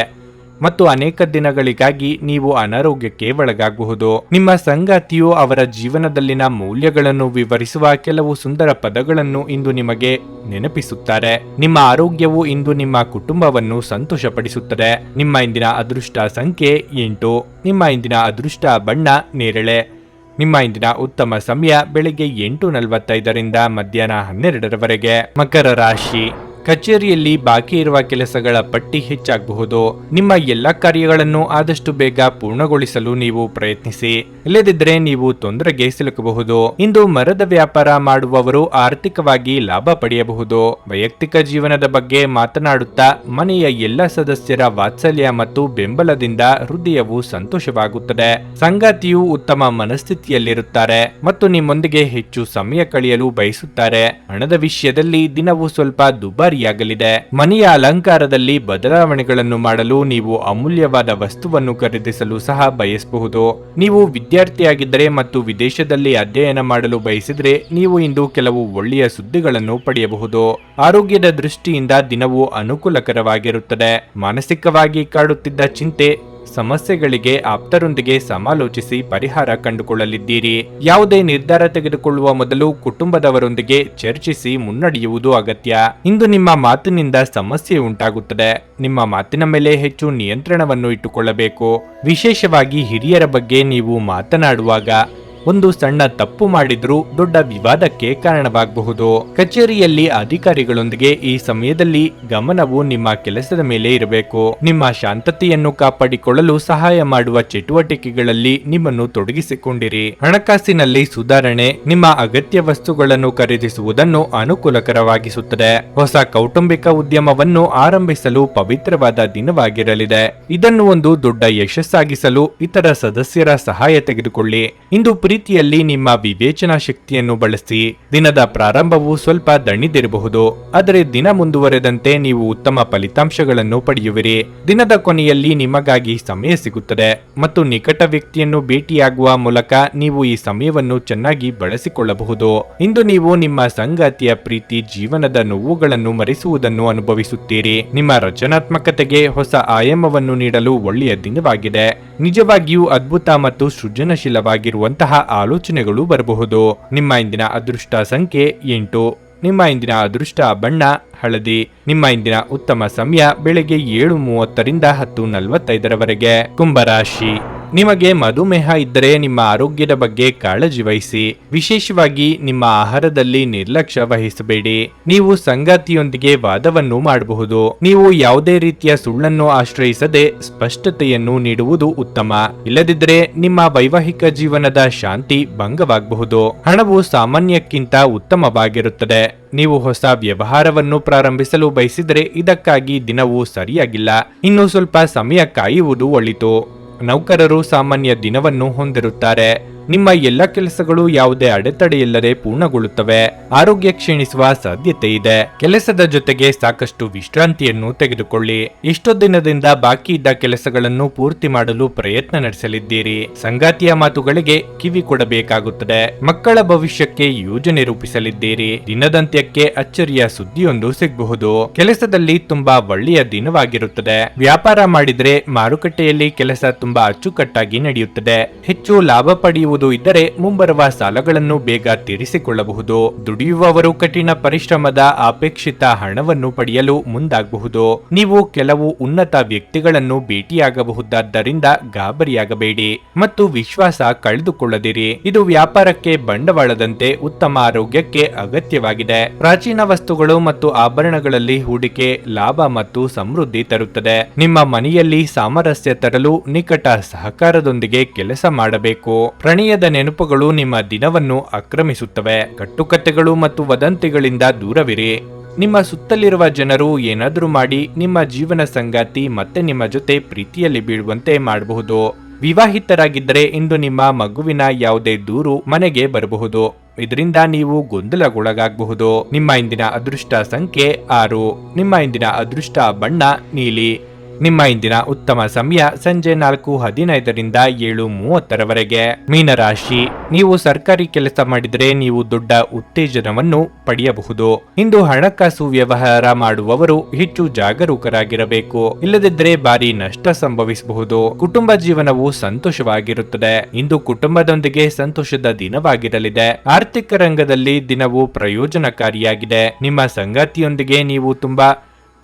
ಮತ್ತು ಅನೇಕ ದಿನಗಳಿಗಾಗಿ ನೀವು ಅನಾರೋಗ್ಯಕ್ಕೆ ಒಳಗಾಗಬಹುದು. ನಿಮ್ಮ ಸಂಗಾತಿಯು ಅವರ ಜೀವನದಲ್ಲಿನ ಮೌಲ್ಯಗಳನ್ನು ವಿವರಿಸುವ ಕೆಲವು ಸುಂದರ ಪದಗಳನ್ನು ಇಂದು ನಿಮಗೆ ನೆನಪಿಸುತ್ತಾರೆ. ನಿಮ್ಮ ಆರೋಗ್ಯವು ಇಂದು ನಿಮ್ಮ ಕುಟುಂಬವನ್ನು ಸಂತೋಷಪಡಿಸುತ್ತದೆ. ನಿಮ್ಮ ಇಂದಿನ ಅದೃಷ್ಟ ಸಂಖ್ಯೆ 8. ನಿಮ್ಮ ಇಂದಿನ ಅದೃಷ್ಟ ಬಣ್ಣ ನೇರಳೆ. ನಿಮ್ಮ ಇಂದಿನ ಉತ್ತಮ ಸಮಯ ಬೆಳಿಗ್ಗೆ 8:45ರಿಂದ ಮಧ್ಯಾಹ್ನ 12ರವರೆಗೆ. ಮಕರ ರಾಶಿ. ಕಚೇರಿಯಲ್ಲಿ ಬಾಕಿ ಇರುವ ಕೆಲಸಗಳ ಪಟ್ಟಿ ಹೆಚ್ಚಾಗಬಹುದು. ನಿಮ್ಮ ಎಲ್ಲ ಕಾರ್ಯಗಳನ್ನು ಆದಷ್ಟು ಬೇಗ ಪೂರ್ಣಗೊಳಿಸಲು ನೀವು ಪ್ರಯತ್ನಿಸಿ. ಇಲ್ಲದಿದ್ದರೆ ನೀವು ತೊಂದರೆಗೆ ಸಿಲುಕಬಹುದು. ಇಂದು ಮರದ ವ್ಯಾಪಾರ ಮಾಡುವವರು ಆರ್ಥಿಕವಾಗಿ ಲಾಭ ಪಡೆಯಬಹುದು. ವೈಯಕ್ತಿಕ ಜೀವನದ ಬಗ್ಗೆ ಮಾತನಾಡುತ್ತಾ ಮನೆಯ ಎಲ್ಲ ಸದಸ್ಯರ ವಾತ್ಸಲ್ಯ ಮತ್ತು ಬೆಂಬಲದಿಂದ ಹೃದಯವು ಸಂತೋಷವಾಗುತ್ತದೆ. ಸಂಗಾತಿಯು ಉತ್ತಮ ಮನಸ್ಥಿತಿಯಲ್ಲಿರುತ್ತಾರೆ ಮತ್ತು ನಿಮ್ಮೊಂದಿಗೆ ಹೆಚ್ಚು ಸಮಯ ಕಳೆಯಲು ಬಯಸುತ್ತಾರೆ. ಹಣದ ವಿಷಯದಲ್ಲಿ ದಿನವು ಸ್ವಲ್ಪ ದುಬಾರಿ ಆಗಲಿದೆ. ಮನೆಯ ಅಲಂಕಾರದಲ್ಲಿ ಬದಲಾವಣೆಗಳನ್ನು ಮಾಡಲು ನೀವು ಅಮೂಲ್ಯವಾದ ವಸ್ತುವನ್ನು ಖರೀದಿಸಲು ಸಹ ಬಯಸಬಹುದು. ನೀವು ವಿದ್ಯಾರ್ಥಿಯಾಗಿದ್ದರೆ ಮತ್ತು ವಿದೇಶದಲ್ಲಿ ಅಧ್ಯಯನ ಮಾಡಲು ಬಯಸಿದರೆ ನೀವು ಇಂದು ಕೆಲವು ಒಳ್ಳೆಯ ಸುದ್ದಿಗಳನ್ನು ಪಡೆಯಬಹುದು. ಆರೋಗ್ಯದ ದೃಷ್ಟಿಯಿಂದ ದಿನವು ಅನುಕೂಲಕರವಾಗಿರುತ್ತದೆ. ಮಾನಸಿಕವಾಗಿ ಕಾಡುತ್ತಿದ್ದ ಚಿಂತೆ ಸಮಸ್ಯೆಗಳಿಗೆ ಆಪ್ತರೊಂದಿಗೆ ಸಮಾಲೋಚಿಸಿ ಪರಿಹಾರ ಕಂಡುಕೊಳ್ಳಲಿದ್ದೀರಿ. ಯಾವುದೇ ನಿರ್ಧಾರ ತೆಗೆದುಕೊಳ್ಳುವ ಮೊದಲು ಕುಟುಂಬದವರೊಂದಿಗೆ ಚರ್ಚಿಸಿ ಮುನ್ನಡೆಯುವುದು ಅಗತ್ಯ. ಇಂದು ನಿಮ್ಮ ಮಾತಿನಿಂದ ಸಮಸ್ಯೆ ಉಂಟಾಗುತ್ತದೆ. ನಿಮ್ಮ ಮಾತಿನ ಮೇಲೆ ಹೆಚ್ಚು ನಿಯಂತ್ರಣವನ್ನು ಇಟ್ಟುಕೊಳ್ಳಬೇಕು. ವಿಶೇಷವಾಗಿ ಹಿರಿಯರ ಬಗ್ಗೆ ನೀವು ಮಾತನಾಡುವಾಗ ಒಂದು ಸಣ್ಣ ತಪ್ಪು ಮಾಡಿದ್ರೂ ದೊಡ್ಡ ವಿವಾದಕ್ಕೆ ಕಾರಣವಾಗಬಹುದು. ಕಚೇರಿಯಲ್ಲಿ ಅಧಿಕಾರಿಗಳೊಂದಿಗೆ ಈ ಸಮಯದಲ್ಲಿ ಗಮನವು ನಿಮ್ಮ ಕೆಲಸದ ಮೇಲೆ ಇರಬೇಕು. ನಿಮ್ಮ ಶಾಂತತೆಯನ್ನು ಕಾಪಾಡಿಕೊಳ್ಳಲು ಸಹಾಯ ಮಾಡುವ ಚಟುವಟಿಕೆಗಳಲ್ಲಿ ನಿಮ್ಮನ್ನು ತೊಡಗಿಸಿಕೊಂಡಿರಿ. ಹಣಕಾಸಿನಲ್ಲಿ ಸುಧಾರಣೆ ನಿಮ್ಮ ಅಗತ್ಯ ವಸ್ತುಗಳನ್ನು ಖರೀದಿಸುವುದನ್ನು ಅನುಕೂಲಕರವಾಗಿಸುತ್ತದೆ. ಹೊಸ ಕೌಟುಂಬಿಕ ಉದ್ಯಮವನ್ನು ಆರಂಭಿಸಲು ಪವಿತ್ರವಾದ ದಿನವಾಗಿರಲಿದೆ. ಇದನ್ನು ಒಂದು ದೊಡ್ಡ ಯಶಸ್ಸಾಗಿಸಲು ಇತರ ಸದಸ್ಯರ ಸಹಾಯ ತೆಗೆದುಕೊಳ್ಳಿ. ಇಂದು ಪ್ರೀತಿಯಲ್ಲಿ ನಿಮ್ಮ ವಿವೇಚನಾ ಶಕ್ತಿಯನ್ನು ಬಳಸಿ. ದಿನದ ಪ್ರಾರಂಭವು ಸ್ವಲ್ಪ ದಣಿದಿರಬಹುದು, ಆದರೆ ದಿನ ಮುಂದುವರೆದಂತೆ ನೀವು ಉತ್ತಮ ಫಲಿತಾಂಶಗಳನ್ನು ಪಡೆಯುವಿರಿ. ದಿನದ ಕೊನೆಯಲ್ಲಿ ನಿಮಗಾಗಿ ಸಮಯ ಸಿಗುತ್ತದೆ ಮತ್ತು ನಿಕಟ ವ್ಯಕ್ತಿಯನ್ನು ಭೇಟಿಯಾಗುವ ಮೂಲಕ ನೀವು ಈ ಸಮಯವನ್ನು ಚೆನ್ನಾಗಿ ಬಳಸಿಕೊಳ್ಳಬಹುದು. ಇಂದು ನೀವು ನಿಮ್ಮ ಸಂಗಾತಿಯ ಪ್ರೀತಿ ಜೀವನದ ನೋವುಗಳನ್ನು ಮರೆಸುವುದನ್ನು ಅನುಭವಿಸುತ್ತೀರಿ. ನಿಮ್ಮ ರಚನಾತ್ಮಕತೆಗೆ ಹೊಸ ಆಯಾಮವನ್ನು ನೀಡಲು ಒಳ್ಳೆಯ ದಿನವಾಗಿದೆ. ನಿಜವಾಗಿಯೂ ಅದ್ಭುತ ಮತ್ತು ಸೃಜನಶೀಲವಾಗಿರುವಂತಹ ಆಲೋಚನೆಗಳು ಬರಬಹುದು. ನಿಮ್ಮ ಇಂದಿನ ಅದೃಷ್ಟ ಸಂಖ್ಯೆ 8. ನಿಮ್ಮ ಇಂದಿನ ಅದೃಷ್ಟ ಬಣ್ಣ ಹಳದಿ. ನಿಮ್ಮ ಇಂದಿನ ಉತ್ತಮ ಸಮಯ ಬೆಳಗ್ಗೆ 7:30ರಿಂದ 10:45ರವರೆಗೆ. ಕುಂಭರಾಶಿ. ನಿಮಗೆ ಮಧುಮೇಹ ಇದ್ದರೆ ನಿಮ್ಮ ಆರೋಗ್ಯದ ಬಗ್ಗೆ ಕಾಳಜಿ ವಹಿಸಿ. ವಿಶೇಷವಾಗಿ ನಿಮ್ಮ ಆಹಾರದಲ್ಲಿ ನಿರ್ಲಕ್ಷ್ಯ ವಹಿಸಬೇಡಿ. ನೀವು ಸಂಗಾತಿಯೊಂದಿಗೆ ವಾದವನ್ನು ಮಾಡಬಹುದು. ನೀವು ಯಾವುದೇ ರೀತಿಯ ಸುಳ್ಳನ್ನು ಆಶ್ರಯಿಸದೆ ಸ್ಪಷ್ಟತೆಯನ್ನು ನೀಡುವುದು ಉತ್ತಮ. ಇಲ್ಲದಿದ್ದರೆ ನಿಮ್ಮ ವೈವಾಹಿಕ ಜೀವನದ ಶಾಂತಿ ಭಂಗವಾಗಬಹುದು. ಹಣವು ಸಾಮಾನ್ಯಕ್ಕಿಂತ ಉತ್ತಮವಾಗಿರುತ್ತದೆ. ನೀವು ಹೊಸ ವ್ಯವಹಾರವನ್ನು ಪ್ರಾರಂಭಿಸಲು ಬಯಸಿದರೆ ಇದಕ್ಕಾಗಿ ದಿನವೂ ಸರಿಯಾಗಿಲ್ಲ. ಇನ್ನು ಸ್ವಲ್ಪ ಸಮಯ ಕಾಯುವುದು ಒಳಿತು. ನೌಕರರು ಸಾಮಾನ್ಯ ದಿನವನ್ನು ಹೊಂದಿರುತ್ತಾರೆ. ನಿಮ್ಮ ಎಲ್ಲ ಕೆಲಸಗಳು ಯಾವುದೇ ಅಡೆತಡೆಯಿಲ್ಲದೆ ಪೂರ್ಣಗೊಳ್ಳುತ್ತವೆ. ಆರೋಗ್ಯ ಕ್ಷೀಣಿಸುವ ಸಾಧ್ಯತೆ ಇದೆ. ಕೆಲಸದ ಜೊತೆಗೆ ಸಾಕಷ್ಟು ವಿಶ್ರಾಂತಿಯನ್ನು ತೆಗೆದುಕೊಳ್ಳಿ. ಎಷ್ಟೋ ದಿನದಿಂದ ಬಾಕಿ ಇದ್ದ ಕೆಲಸಗಳನ್ನು ಪೂರ್ತಿ ಮಾಡಲು ಪ್ರಯತ್ನ ನಡೆಸಲಿದ್ದೀರಿ. ಸಂಗಾತಿಯ ಮಾತುಗಳಿಗೆ ಕಿವಿ ಕೊಡಬೇಕಾಗುತ್ತದೆ. ಮಕ್ಕಳ ಭವಿಷ್ಯಕ್ಕೆ ಯೋಜನೆ ರೂಪಿಸಲಿದ್ದೀರಿ. ದಿನದಂತ್ಯಕ್ಕೆ ಅಚ್ಚರಿಯ ಸುದ್ದಿಯೊಂದು ಸಿಗಬಹುದು. ಕೆಲಸದಲ್ಲಿ ತುಂಬಾ ಒಳ್ಳೆಯ ದಿನವಾಗಿರುತ್ತದೆ. ವ್ಯಾಪಾರ ಮಾಡಿದ್ರೆ ಮಾರುಕಟ್ಟೆಯಲ್ಲಿ ಕೆಲಸ ತುಂಬಾ ಅಚ್ಚುಕಟ್ಟಾಗಿ ನಡೆಯುತ್ತದೆ. ಹೆಚ್ಚು ಲಾಭ ಪಡೆಯುವುದು ದುಡಿಯುವುದು ಇದ್ದರೆ ಮುಂಬರುವ ಸಾಲಗಳನ್ನು ಬೇಗ ತೀರಿಸಿಕೊಳ್ಳಬಹುದು. ದುಡಿಯುವವರು ಕಠಿಣ ಪರಿಶ್ರಮದ ಅಪೇಕ್ಷಿತ ಹಣವನ್ನು ಪಡೆಯಲು ಮುಂದಾಗಬಹುದು. ನೀವು ಕೆಲವು ಉನ್ನತ ವ್ಯಕ್ತಿಗಳನ್ನು ಭೇಟಿಯಾಗಬಹುದಾದ್ದರಿಂದ ಗಾಬರಿಯಾಗಬೇಡಿ ಮತ್ತು ವಿಶ್ವಾಸ ಕಳೆದುಕೊಳ್ಳದಿರಿ. ಇದು ವ್ಯಾಪಾರಕ್ಕೆ ಬಂಡವಾಳದಂತೆ ಉತ್ತಮ ಆರೋಗ್ಯಕ್ಕೆ ಅಗತ್ಯವಾಗಿದೆ. ಪ್ರಾಚೀನ ವಸ್ತುಗಳು ಮತ್ತು ಆಭರಣಗಳಲ್ಲಿ ಹೂಡಿಕೆ ಲಾಭ ಮತ್ತು ಸಮೃದ್ಧಿ ತರುತ್ತದೆ. ನಿಮ್ಮ ಮನೆಯಲ್ಲಿ ಸಾಮರಸ್ಯ ತರಲು ನಿಕಟ ಸಹಕಾರದೊಂದಿಗೆ ಕೆಲಸ ಮಾಡಬೇಕು. ಪ್ರಣಯದ ನೆನಪುಗಳು ನಿಮ್ಮ ದಿನವನ್ನು ಆಕ್ರಮಿಸುತ್ತವೆ. ಕಟ್ಟುಕತೆಗಳು ಮತ್ತು ವದಂತಿಗಳಿಂದ ದೂರವಿರಿ. ನಿಮ್ಮ ಸುತ್ತಲಿರುವ ಜನರು ಏನಾದರೂ ಮಾಡಿ ನಿಮ್ಮ ಜೀವನ ಸಂಗಾತಿ ಮತ್ತೆ ನಿಮ್ಮ ಜೊತೆ ಪ್ರೀತಿಯಲ್ಲಿ ಬೀಳುವಂತೆ ಮಾಡಬಹುದು. ವಿವಾಹಿತರಾಗಿದ್ದರೆ ಇಂದು ನಿಮ್ಮ ಮಗುವಿನ ಯಾವುದೇ ದೂರು ಮನೆಗೆ ಬರಬಹುದು. ಇದರಿಂದ ನೀವು ಗೊಂದಲಗೊಳಗಾಗಬಹುದು. ನಿಮ್ಮ ಇಂದಿನ ಅದೃಷ್ಟ ಸಂಖ್ಯೆ 6. ನಿಮ್ಮ ಇಂದಿನ ಅದೃಷ್ಟ ಬಣ್ಣ ನೀಲಿ. ನಿಮ್ಮ ಇಂದಿನ ಉತ್ತಮ ಸಮಯ ಸಂಜೆ 4:15ರಿಂದ 7:30ರವರೆಗೆ. ಮೀನರಾಶಿ, ನೀವು ಸರ್ಕಾರಿ ಕೆಲಸ ಮಾಡಿದರೆ ನೀವು ದೊಡ್ಡ ಉತ್ತೇಜನವನ್ನು ಪಡೆಯಬಹುದು. ಇಂದು ಹಣಕಾಸು ವ್ಯವಹಾರ ಮಾಡುವವರು ಹೆಚ್ಚು ಜಾಗರೂಕರಾಗಿರಬೇಕು. ಇಲ್ಲದಿದ್ದರೆ ಭಾರಿ ನಷ್ಟ ಸಂಭವಿಸಬಹುದು. ಕುಟುಂಬ ಜೀವನವು ಸಂತೋಷವಾಗಿರುತ್ತದೆ. ಇಂದು ಕುಟುಂಬದೊಂದಿಗೆ ಸಂತೋಷದ ದಿನವಾಗಿರಲಿದೆ. ಆರ್ಥಿಕ ರಂಗದಲ್ಲಿ ದಿನವು ಪ್ರಯೋಜನಕಾರಿಯಾಗಿದೆ. ನಿಮ್ಮ ಸಂಗಾತಿಯೊಂದಿಗೆ ನೀವು ತುಂಬಾ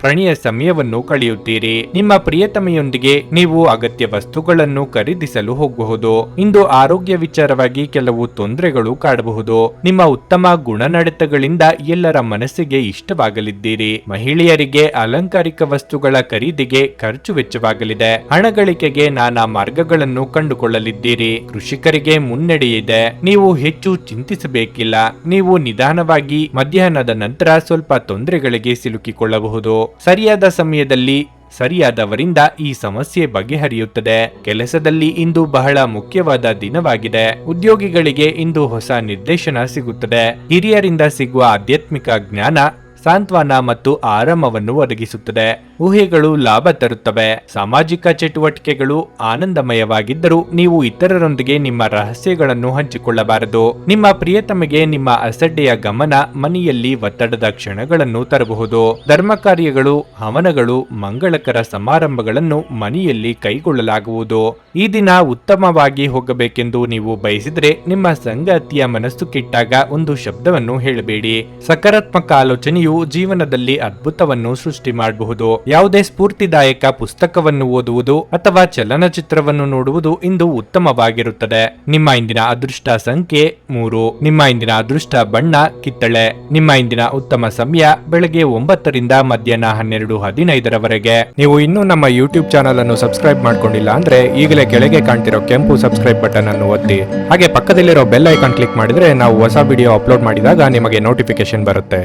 ಪ್ರಣಯ ಸಮಯವನ್ನು ಕಳೆಯುತ್ತೀರಿ. ನಿಮ್ಮ ಪ್ರಿಯತಮೆಯೊಂದಿಗೆ ನೀವು ಅಗತ್ಯ ವಸ್ತುಗಳನ್ನು ಖರೀದಿಸಲು ಹೋಗಬಹುದು. ಇಂದು ಆರೋಗ್ಯ ವಿಚಾರವಾಗಿ ಕೆಲವು ತೊಂದರೆಗಳು ಕಾಡಬಹುದು. ನಿಮ್ಮ ಉತ್ತಮ ಗುಣನಡತೆಗಳಿಂದ ಎಲ್ಲರ ಮನಸ್ಸಿಗೆ ಇಷ್ಟವಾಗಲಿದ್ದೀರಿ. ಮಹಿಳೆಯರಿಗೆ ಅಲಂಕಾರಿಕ ವಸ್ತುಗಳ ಖರೀದಿಗೆ ಖರ್ಚು ವೆಚ್ಚವಾಗಲಿದೆ. ಹಣ ಗಳಿಕೆಗೆ ನಾನಾ ಮಾರ್ಗಗಳನ್ನು ಕಂಡುಕೊಳ್ಳಲಿದ್ದೀರಿ. ಕೃಷಿಕರಿಗೆ ಮುನ್ನಡೆಯಿದೆ. ನೀವು ಹೆಚ್ಚು ಚಿಂತಿಸಬೇಕಿಲ್ಲ. ನೀವು ನಿಧಾನವಾಗಿ ಮಧ್ಯಾಹ್ನದ ನಂತರ ಸ್ವಲ್ಪ ತೊಂದರೆಗಳಿಗೆ ಸಿಲುಕಿಕೊಳ್ಳಬಹುದು. ಸರಿಯಾದ ಸಮಯದಲ್ಲಿ ಸರಿಯಾದವರಿಂದ ಈ ಸಮಸ್ಯೆ ಬಗೆಹರಿಯುತ್ತದೆ. ಕೆಲಸದಲ್ಲಿ ಇಂದು ಬಹಳ ಮುಖ್ಯವಾದ ದಿನವಾಗಿದೆ. ಉದ್ಯೋಗಿಗಳಿಗೆ ಇಂದು ಹೊಸ ನಿರ್ದೇಶನ ಸಿಗುತ್ತದೆ. ಹಿರಿಯರಿಂದ ಸಿಗುವ ಆಧ್ಯಾತ್ಮಿಕ ಜ್ಞಾನ ಸಾಂತ್ವನ ಮತ್ತು ಆರಾಮವನ್ನು ಒದಗಿಸುತ್ತದೆ. ಊಹೆಗಳು ಲಾಭ ತರುತ್ತವೆ. ಸಾಮಾಜಿಕ ಚಟುವಟಿಕೆಗಳು ಆನಂದಮಯವಾಗಿದ್ದರೂ ನೀವು ಇತರರೊಂದಿಗೆ ನಿಮ್ಮ ರಹಸ್ಯಗಳನ್ನು ಹಂಚಿಕೊಳ್ಳಬಾರದು. ನಿಮ್ಮ ಪ್ರಿಯತಮೆಗೆ ನಿಮ್ಮ ಅಸಡ್ಡೆಯ ಗಮನ ಮನೆಯಲ್ಲಿ ಒತ್ತಡದ ಕ್ಷಣಗಳನ್ನು ತರಬಹುದು. ಧರ್ಮ ಕಾರ್ಯಗಳು, ಹವನಗಳು, ಮಂಗಳಕರ ಸಮಾರಂಭಗಳನ್ನು ಮನೆಯಲ್ಲಿ ಕೈಗೊಳ್ಳಲಾಗುವುದು. ಈ ದಿನ ಉತ್ತಮವಾಗಿ ಹೋಗಬೇಕೆಂದು ನೀವು ಬಯಸಿದರೆ ನಿಮ್ಮ ಸಂಗಾತಿಯ ಮನಸ್ಸು ಕೆಟ್ಟಾಗ ಒಂದು ಶಬ್ದವನ್ನು ಹೇಳಬೇಡಿ. ಸಕಾರಾತ್ಮಕ ಆಲೋಚನೆಯು ಜೀವನದಲ್ಲಿ ಅದ್ಭುತವನ್ನು ಸೃಷ್ಟಿ ಮಾಡಬಹುದು. ಯಾವುದೇ ಸ್ಫೂರ್ತಿದಾಯಕ ಪುಸ್ತಕವನ್ನು ಓದುವುದು ಅಥವಾ ಚಲನಚಿತ್ರವನ್ನು ನೋಡುವುದು ಇಂದು ಉತ್ತಮವಾಗಿರುತ್ತದೆ. ನಿಮ್ಮ ಇಂದಿನ ಅದೃಷ್ಟ ಸಂಖ್ಯೆ 3. ನಿಮ್ಮ ಇಂದಿನ ಅದೃಷ್ಟ ಬಣ್ಣ ಕಿತ್ತಳೆ. ನಿಮ್ಮ ಇಂದಿನ ಉತ್ತಮ ಸಮಯ ಬೆಳಗ್ಗೆ 9ರಿಂದ ಮಧ್ಯಾಹ್ನ 12:15ರವರೆಗೆ. ನೀವು ಇನ್ನೂ ನಮ್ಮ ಯೂಟ್ಯೂಬ್ ಚಾನಲ್ ಅನ್ನು ಸಬ್ಸ್ಕ್ರೈಬ್ ಮಾಡ್ಕೊಂಡಿಲ್ಲ ಅಂದ್ರೆ ಈಗಲೇ ಕೆಳಗೆ ಕಾಣ್ತಿರೋ ಕೆಂಪು ಸಬ್ಸ್ಕ್ರೈಬ್ ಬಟನ್ ಅನ್ನು ಒತ್ತಿ. ಹಾಗೆ ಪಕ್ಕದಲ್ಲಿರೋ ಬೆಲ್ ಐಕಾನ್ ಕ್ಲಿಕ್ ಮಾಡಿದ್ರೆ ನಾವು ಹೊಸ ವಿಡಿಯೋ ಅಪ್ಲೋಡ್ ಮಾಡಿದಾಗ ನಿಮಗೆ ನೋಟಿಫಿಕೇಶನ್ ಬರುತ್ತೆ.